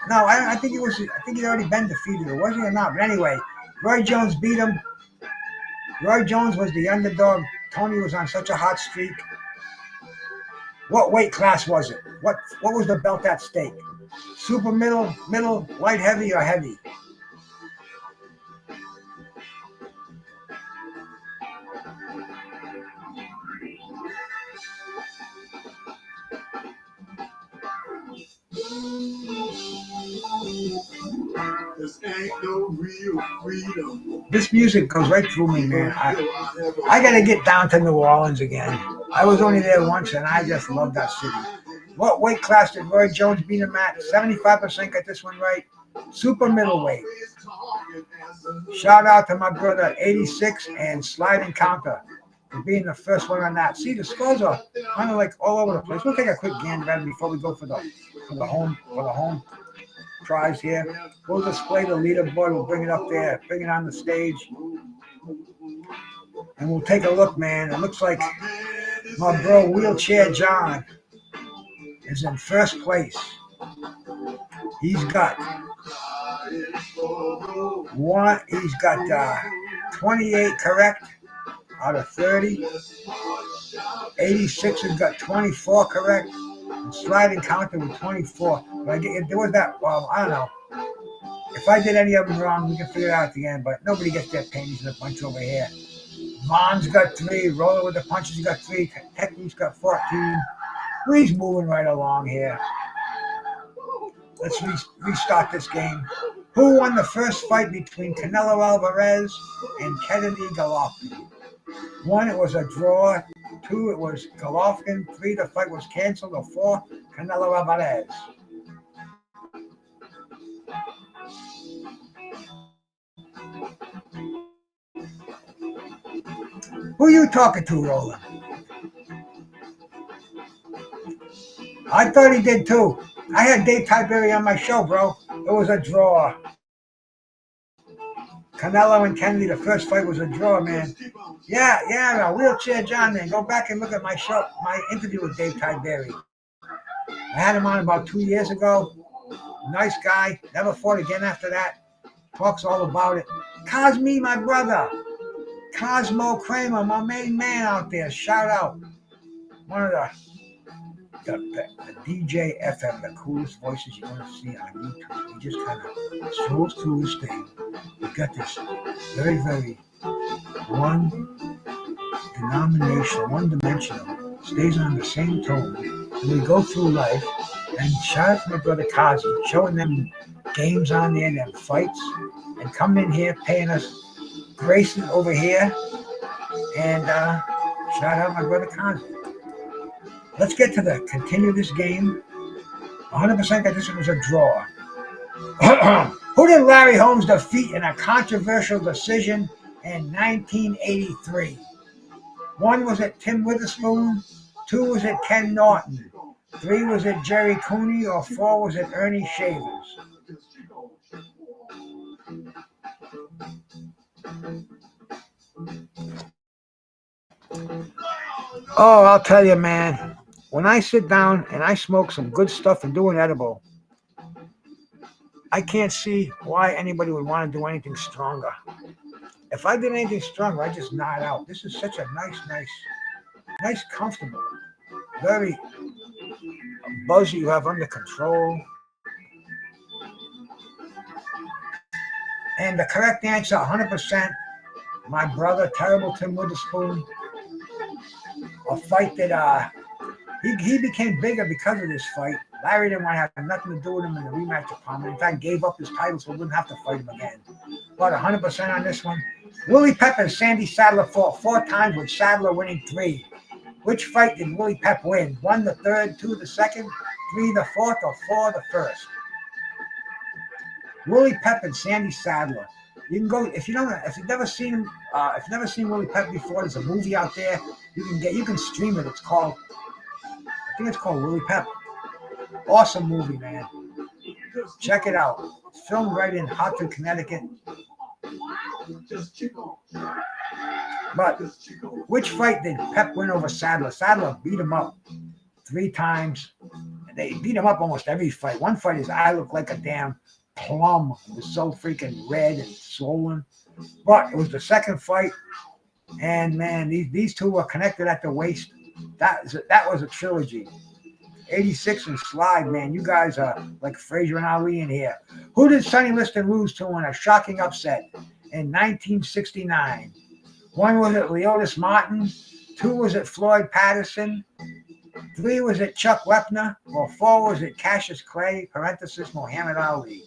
No, I think he'd already been defeated, or was he or not? But anyway, Roy Jones beat him. Roy Jones was the underdog. Toney was on such a hot streak. What weight class was it? What was the belt at stake? Super middle, light heavy, or heavy? this ain't no real freedom. This music goes right through me, man. I got to get down to New Orleans again. I was only there once, and I just love that city. What weight class did Roy Jones beat him at? 75% got this one right. Super middleweight. Shout out to my brother 86 and Sliding Counter for being the first one on that. See, the scores are kind of like all over the place. We'll take a quick gander at it before we go for the home prize here. We'll display the leaderboard. We'll bring it up there, bring it on the stage, and we'll take a look, man. It looks like my bro Wheelchair John is in first place. He's got 28 correct out of 30. 86 has got 24 correct. And Sliding Counter with 24. But there was that, I don't know. If I did any of them wrong, we can figure it out at the end. But nobody gets their panties in a bunch over here. Vaughn's got 3. Roller with the Punches got 3. Technique's got 14. He's moving right along here. Let's restart this game. Who won the first fight between Canelo Alvarez and Kennedy Golovkin? 1, it was a draw. 2, it was Golovkin. 3, the fight was canceled. Or 4, Canelo Alvarez. Who you talking to, Roland? I thought he did too. I had Dave Tiberi on my show, bro. It was a draw. Canelo and Kennedy, the first fight was a draw, man. Yeah, Wheelchair John, man. Go back and look at my show, my interview with Dave Tiberi. I had him on about 2 years ago. Nice guy. Never fought again after that. Talks all about it. Cosme, my brother. Cosmo Kramer, my main man out there. Shout out. One of the DJ FM, the coolest voices you're going to see on YouTube. He just kind of strolls through his thing. He got this very, very one-dimensional, stays on the same tone. And we go through life, And shout out to my brother Kazi, showing them games on there, them fights, and coming in here, paying us graces over here. And shout out my brother Kazi. Let's get to continue this game. 100% that this was a draw. Who did Larry Holmes defeat in a controversial decision in 1983? One, was it Tim Witherspoon? Two, was it Ken Norton? Three, was it Jerry Cooney? Or four, was it Ernie Shavers? Oh, I'll tell you, man. When I sit down and I smoke some good stuff and do an edible, I can't see why anybody would want to do anything stronger. If I did anything stronger, I just nod out. This is such a nice, comfortable, very buzz you have under control. And the correct answer, 100%, my brother, Terrible Tim Witherspoon. A fight that he became bigger because of this fight. Larry didn't want to have nothing to do with him in the rematch department. In fact, gave up his title so we wouldn't have to fight him again. But 100% on this one. Willie Pep and Sandy Sadler fought 4 times, with Sadler winning 3. Which fight did Willie Pep win? 1 the third, 2 the second, 3 the fourth, or 4 the first? Willie Pep and Sandy Sadler. You can go if you've never seen Willie Pep before. There's a movie out there. You can stream it. I think it's called Willie Pep. Awesome movie, man. Check it out. It's filmed right in Hartford, Connecticut. But which fight did Pep win over Sadler? Sadler beat him up 3 times. They beat him up almost every fight. One fight, his eye looked like a damn plum. It was so freaking red and swollen. But it was the second fight, and man, these two were connected at the waist. That was a trilogy. 86 and Slide, man. You guys are like Frazier and Ali in here. Who did Sonny Liston lose to in a shocking upset in 1969? 1, was it Leotis Martin? 2, was it Floyd Patterson? 3, was it Chuck Wepner? Or 4, was it Cassius Clay, parenthesis, Muhammad Ali?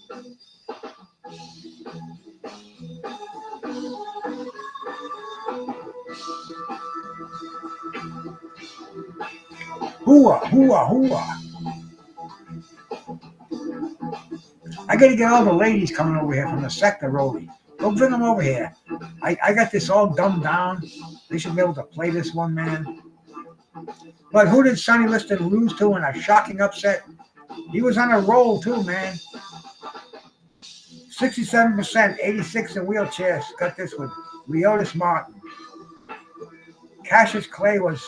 Hooah, hooah, hooah. I got to get all the ladies coming over here from the sector, Roly. Go bring them over here. I got this all dumbed down. They should be able to play this one, man. But who did Sonny Liston lose to in a shocking upset? He was on a roll too, man. 67%, 86 in wheelchairs. Got this with Leotis Martin. Cassius Clay was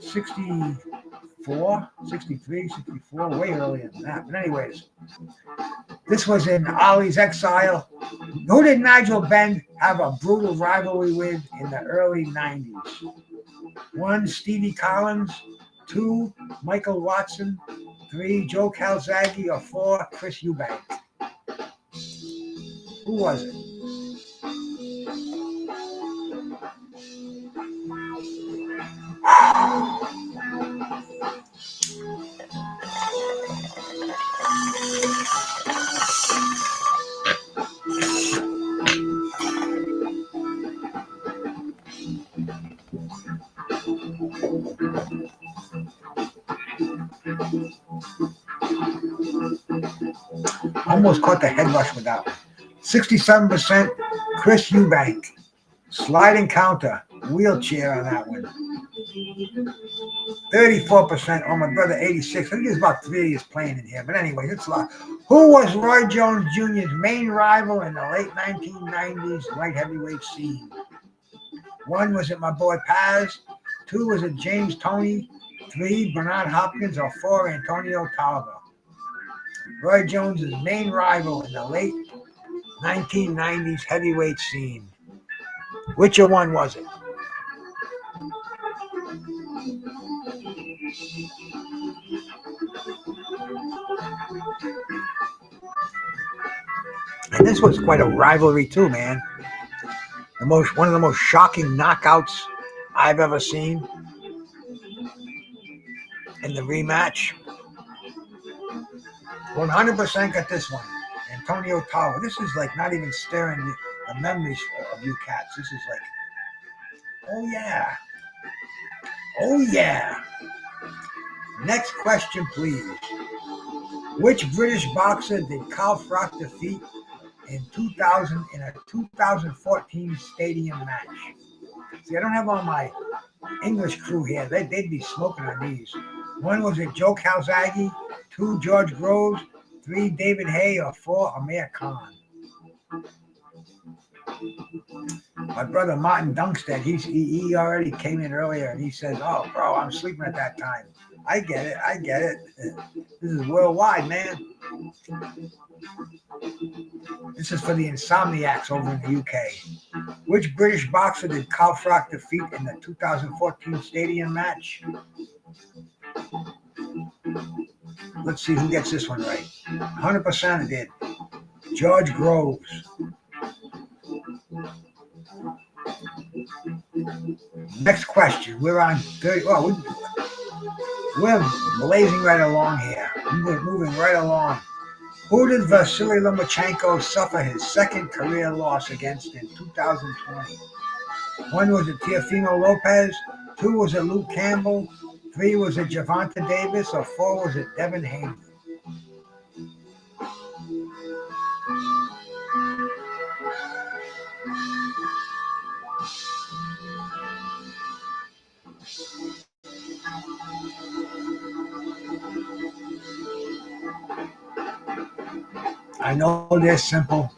64, 63, 64, way earlier than that. But anyways, this was in Ali's exile. Who did Nigel Benn have a brutal rivalry with in the early 90s? 1, Stevie Collins. 2, Michael Watson. 3, Joe Calzaghe. Or 4, Chris Eubank. Who was it? Almost caught the head rush with that one. 67%, Chris Eubank. Sliding counter, wheelchair on that one. 34%, oh, my brother, 86. I think there's about 3 of you playing in here. But anyways, it's a lot. Who was Roy Jones Jr.'s main rival in the late 1990s light heavyweight scene? 1, was it my boy Paz? 2, was it James Toney? 3, Bernard Hopkins. Or 4, Antonio Talva? Roy Jones' main rival in the late 1990s heavyweight scene. Which one was it? And this was quite a rivalry too, man. One of the most shocking knockouts I've ever seen in the rematch. 100% got this one. Antonio Tower. This is like not even stirring the memories of you cats. This is like, oh yeah. Oh yeah. Next question, please. Which British boxer did Carl Froch defeat in 2000 in a 2014 stadium match? See, I don't have all my English crew here. They'd be smoking on these. One, was it Joe Calzaghe? Two, George Groves. Three, David Hay. Or four, Amir Khan. My brother Martin Dunkstead, he already came in earlier and he says, "Oh, bro, I'm sleeping at that time." I get it. This is worldwide, man. This is for the insomniacs over in the UK. Which British boxer did Carl Froch defeat in the 2014 stadium match? Let's see who gets this one right. 100% it did. George Groves. Next question. We're on 30. Oh, we're blazing right along here. We're moving right along. Who did Vasily Lomachenko suffer his second career loss against in 2020? One, was it Teofimo Lopez? Two, was it Luke Campbell? Three, was it Gervonta Davis? Or four, was it Devin Haney? I know they're simple,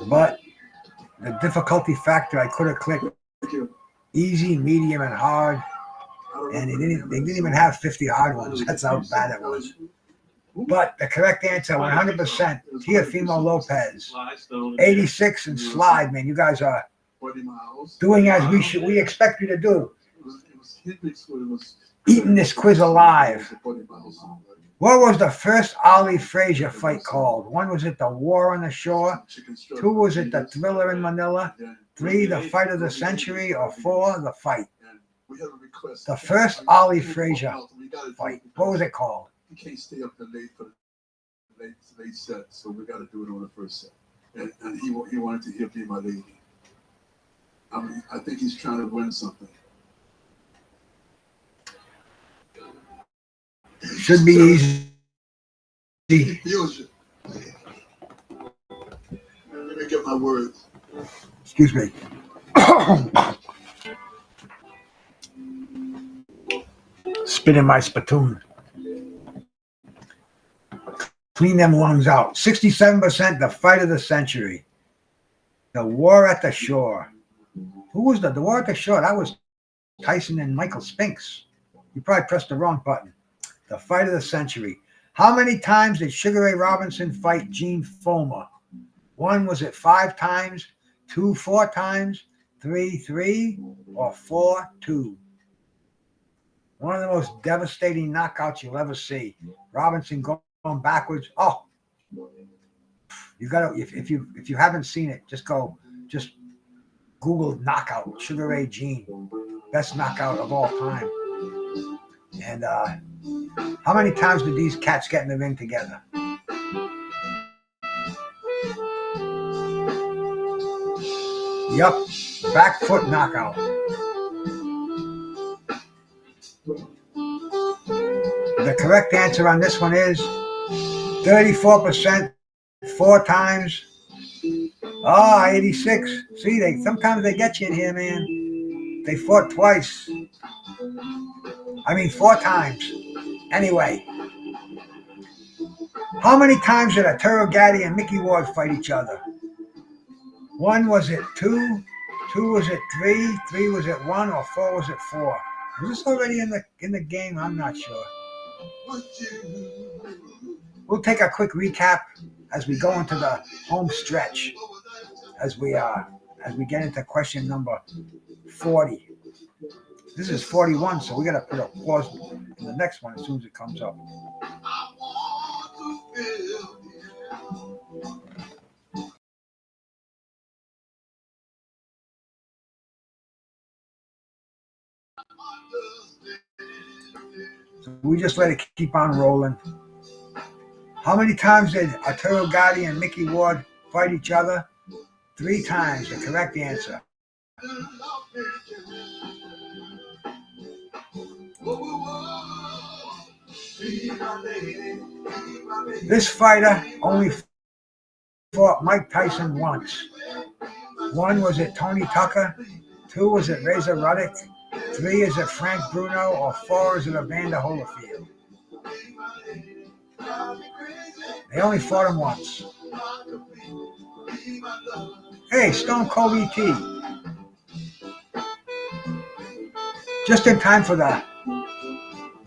but the difficulty factor, I could have clicked easy, medium, and hard, and they didn't even have 50 hard ones. That's how bad it was. But the correct answer, 100%, Teofimo Lopez. 86 and slide, man. You guys are doing as we expect you to do. Eating this quiz alive. What was the first Ali Frazier fight called? One, was it the War on the Shore? Two, was it the Thriller in Manila? Three, the Fight of the Century? Or four, the Fight? The first Ali Frazier fight. What was it called? You can't stay up there late for the late set, so we got to do it on the first set. And he wanted to hear "Be My Lady." I mean, I think he's trying to win something. Should be easy. Let me get my words. Excuse me. Spinning my spittoon. Clean them lungs out. 67%, the Fight of the Century. The War at the Shore. Who was the War at the Shore? That was Tyson and Michael Spinks. You probably pressed the wrong button. The Fight of the Century. How many times did Sugar Ray Robinson fight Gene Fulmer? One, was it 5 times? Two, 4 times? Three, 3? Or 4, 2? One of the most devastating knockouts you'll ever see. Robinson going backwards. Oh, you got to, if you haven't seen it, just Google knockout, Sugar Ray Gene, best knockout of all time. And how many times did these cats get in the ring together? Yup, back foot knockout. The correct answer on this one is 34%, 4 times. 86. See, sometimes they get you in here, man. They fought twice. 4 times. Anyway, how many times did Arturo Gatti and Mickey Ward fight each other? One, was it 2? Two, was it 3? 3, was it 1? Or 4, was it 4? Was this already in the game? I'm not sure. We'll take a quick recap as we go into the home stretch, as we get into question number 40. This is 41, so we got to put a pause in the next one as soon as it comes up. we just let it keep on rolling. How many times did Arturo Gatti and Mickey Ward fight each other? 3 times, the correct answer. This fighter only fought Mike Tyson once. 1, was it Tony Tucker? 2, was it Razor Ruddock? 3, is it Frank Bruno? Or 4, is it Evander Holyfield? They only fought him once. Hey, Stone Cold E.T. Just in time for the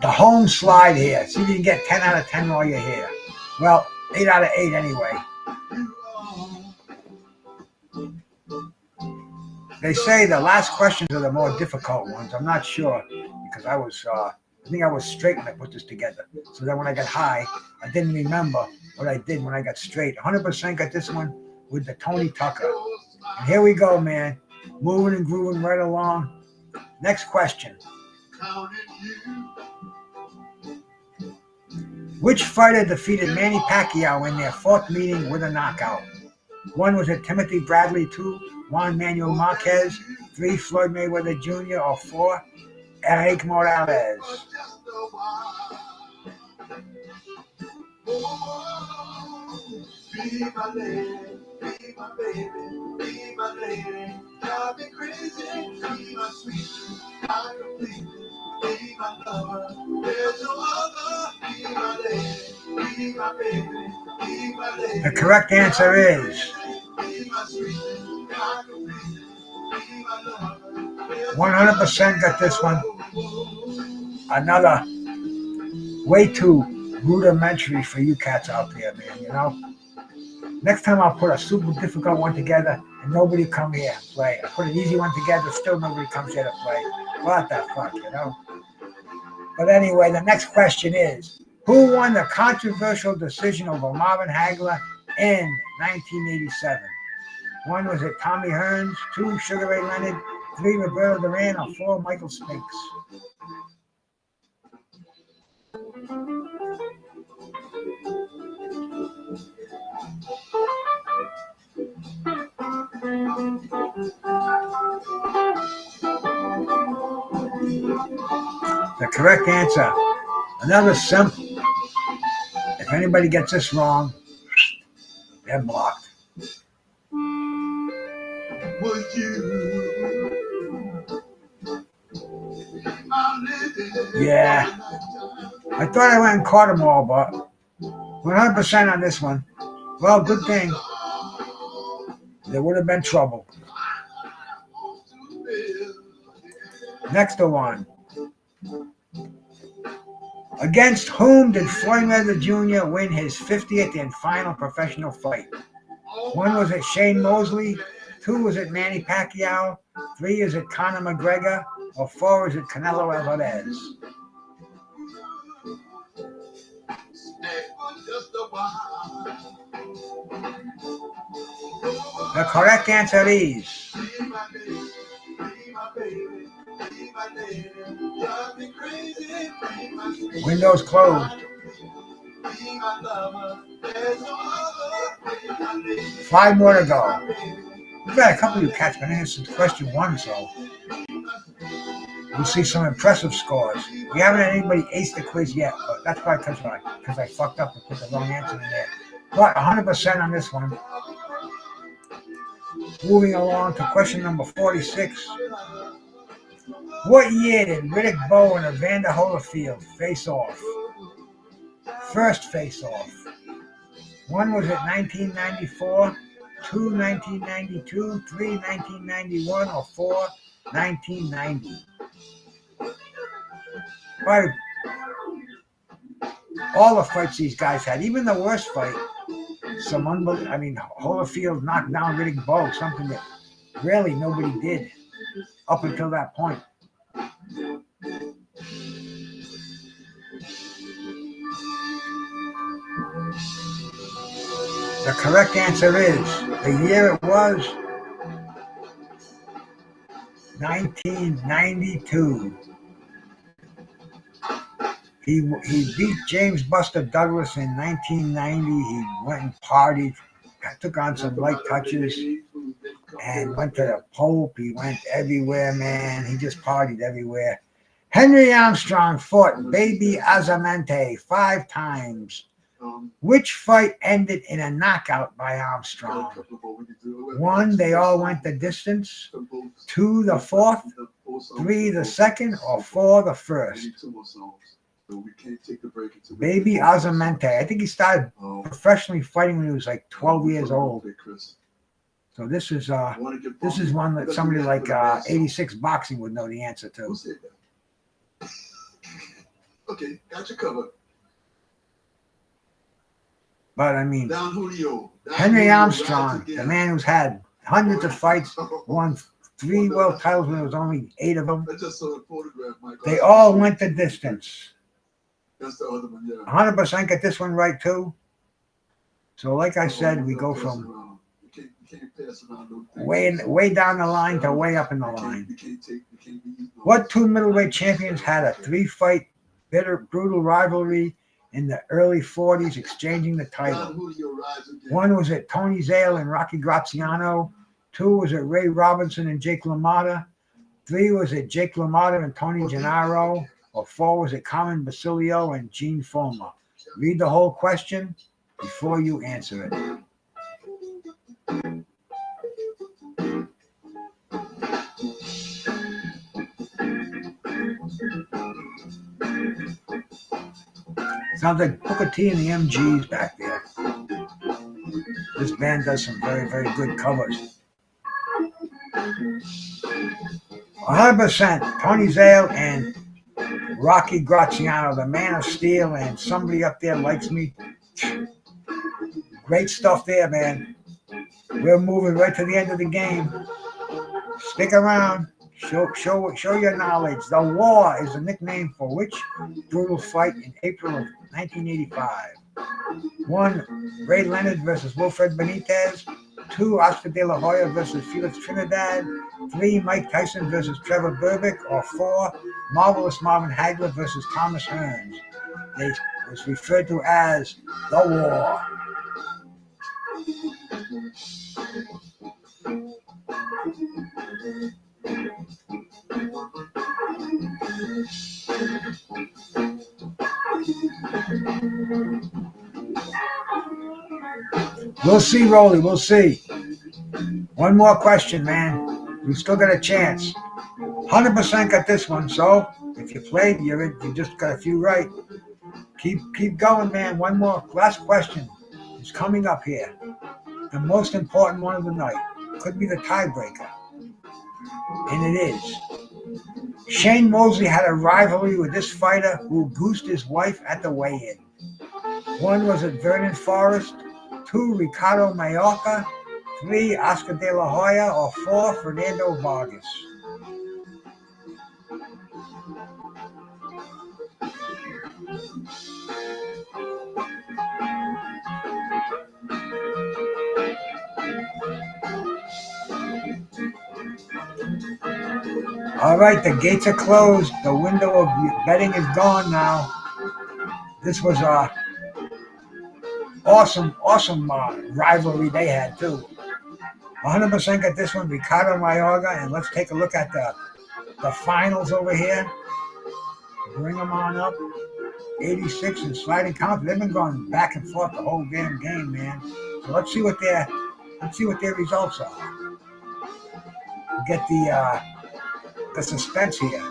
home slide here. See if you can get 10 out of 10 while you're here. Well, 8 out of 8 anyway. They say the last questions are the more difficult ones. I'm not sure because I think I was straight when I put this together. So then when I got high, I didn't remember what I did when I got straight. 100% got this one with the Tony Tucker. And here we go, man. Moving and grooving right along. Next question. Which fighter defeated Manny Pacquiao in their 4th meeting with a knockout? 1, was it Timothy Bradley? 2, Juan Manuel Marquez? 3, Floyd Mayweather Jr. Or 4, Eric Morales? The correct answer is 100% got this one. Another way too rudimentary for you cats out there, man, you know? Next time I'll put a super difficult one together and nobody come here and play. I put an easy one together, still nobody comes here to play. What the fuck, you know? But anyway, the next question is, who won the controversial decision over Marvin Hagler in 1987? 1, was it Tommy Hearns? 2, Sugar Ray Leonard? 3, Roberto Duran? Or 4, Michael Spinks? The correct answer, another simple. If anybody gets this wrong, they're blocked. Yeah, I thought I went and caught them all, but 100% on this one. Well, good thing. There would have been trouble. Next one. Against whom did Floyd Mayweather Jr. win his 50th and final professional fight? 1, was it Shane Mosley? 2, was it Manny Pacquiao? 3, is it Conor McGregor? Or 4, is it Canelo Alvarez? The correct answer is windows closed. 5 more to go. We've got a couple of you cats been in since question 1, so we'll see some impressive scores. We haven't had anybody ace the quiz yet, but that's probably because I fucked up and put the wrong answer in there. But 100% on this one. Moving along to question number 46. What year did Riddick Bowe and Evander Holyfield face off? First face off. 1, was it 1994? 2, 1992? 3, 1991? Or 4, 1990? Right. All the fights these guys had, even the worst fight, Holyfield knocked down Riddick Bowe, something that really nobody did up until that point. The correct answer is, the year it was 1992. He beat James Buster Douglas in 1990. He went and partied, took on some light touches, and went to the Pope. He went everywhere, man. He just partied everywhere. Henry Armstrong fought Baby Azamente 5 times. Which fight ended in a knockout by Armstrong? 1, they all went the distance. 2, the fourth. 3, the second. Or 4, the first. Baby Azamente. I think he started professionally fighting when he was like 12 years old. So this is one that somebody like 86 Boxing would know the answer to. Okay, got you covered. But I mean, Henry Armstrong, the man who's had hundreds of fights, won 3 world titles when there was only 8 of them. They all went the distance. That's the other one, yeah. 100% get this one right too. So like I said, we go from way down the line to way up in the line. What 2 middleweight champions had a 3-fight brutal rivalry in the early 40s, exchanging the title? 1 was it Tony Zale and Rocky Graziano. 2 was it Ray Robinson and Jake LaMotta. 3 was it Jake LaMotta and Tony Gennaro. Or 4 was it Carmen Basilio and Gene Fulmer. Read the whole question before you answer it. Sounds like Booker T and the MGs back there. This band does some very, very good covers. 100% Tony Zale and Rocky Graziano, the Man of Steel, and Somebody Up There Likes Me. Great stuff there, man. We're moving right to the end of the game. Stick around. Show your knowledge. The War is a nickname for which brutal fight in April of 1985? 1, Ray Leonard versus Wilfred Benitez. 2, Oscar De La Hoya versus Felix Trinidad. 3, Mike Tyson versus Trevor Berbick. Or 4, Marvelous Marvin Hagler versus Thomas Hearns. It was referred to as The War. We'll see, Rolly. We'll see. One more question, man. We still got a chance. 100% got this one. So if you played, you just got a few right. Keep going, man. One more. Last question is coming up here. The most important one of the night. Could be the tiebreaker. And it is. Shane Mosley had a rivalry with this fighter who goosed his wife at the weigh-in. 1 was it Vernon Forrest. 2, Ricardo Mayorga. 3, Oscar De La Hoya. Or 4, Fernando Vargas. All right, the gates are closed. The window of betting is gone now. This was a awesome rivalry they had too. 100% got this one, Ricardo Mayorga, and let's take a look at the finals over here. Bring them on up. 86 and sliding count. They've been going back and forth the whole damn game, man. So let's see what their results are. Get the suspense here.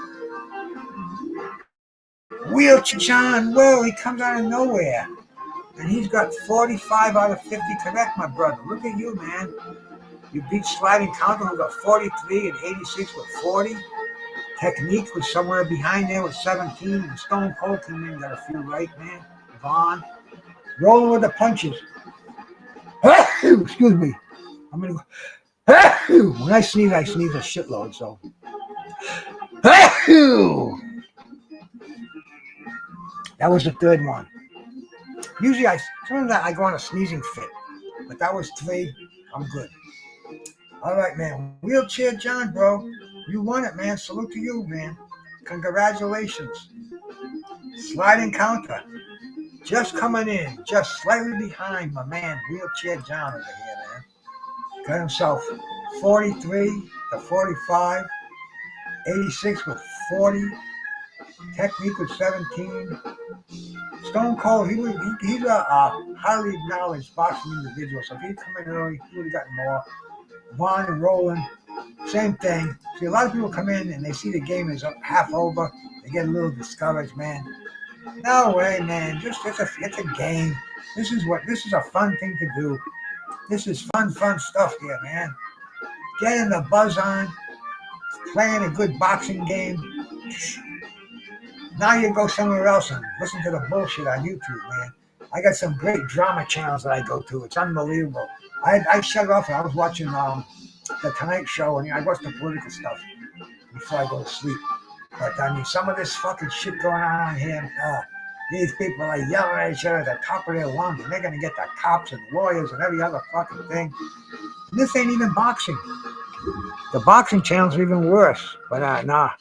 Wheelchair John, whoa, he comes out of nowhere. And he's got 45 out of 50 correct, my brother. Look at you, man. You beat Sliding Counter, who got 43 and 86 with 40. Technique was somewhere behind there with 17. And Stone Cold came in and got a few right, man. Vaughn. Rolling with the punches. Excuse me. I'm going to go. When I sneeze a shitload, so. That was the third one. Usually sometimes I go on a sneezing fit, but that was 3. I'm good. All right, man. Wheelchair John, bro. You won it, man. Salute to you, man. Congratulations. Sliding counter. Just coming in, just slightly behind my man, Wheelchair John over here, man. Got himself 43 to 45, 86 with 40, Technique with 17. Stone Cold, he's a highly acknowledged boxing individual, so if he'd come in early, he would have gotten more. Vaughn and Roland, same thing. See, a lot of people come in and they see the game is half over. They get a little discouraged, man. No way, man. It's a game. This is a fun thing to do. This is fun stuff here, man. Getting the buzz on, playing a good boxing game. Now you go somewhere else and listen to the bullshit on YouTube, man. I got some great drama channels that I go to. It's unbelievable. I shut it off and I was watching the Tonight Show, and I watch the political stuff before I go to sleep. But I mean, some of this fucking shit going on here, these people are yelling at each other at the top of their lungs, and they're gonna get the cops and lawyers and every other fucking thing. And this ain't even boxing. The boxing channels are even worse. But nah.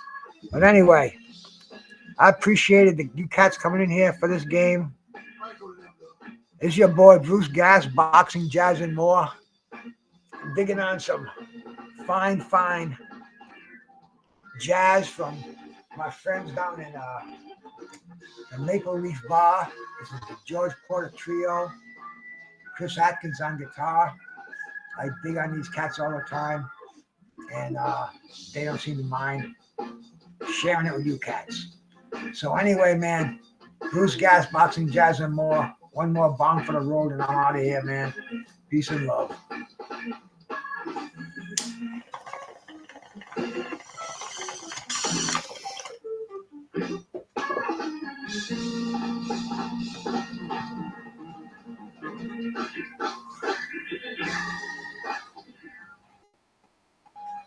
But anyway, I appreciated you cats coming in here for this game. It's your boy BruceGas, boxing, jazz, and more. I'm digging on some fine jazz from my friends down in the Maple Leaf Bar. This is the George Porter Trio. Chris Atkins on guitar. I dig on these cats all the time, and they don't seem to mind sharing it with you cats. So anyway, man, BruceGas, boxing, jazz, and more. One more bong for the road, and I'm out of here, man. Peace and love.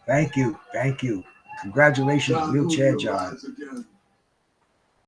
Thank you. Congratulations, Wheelchair John.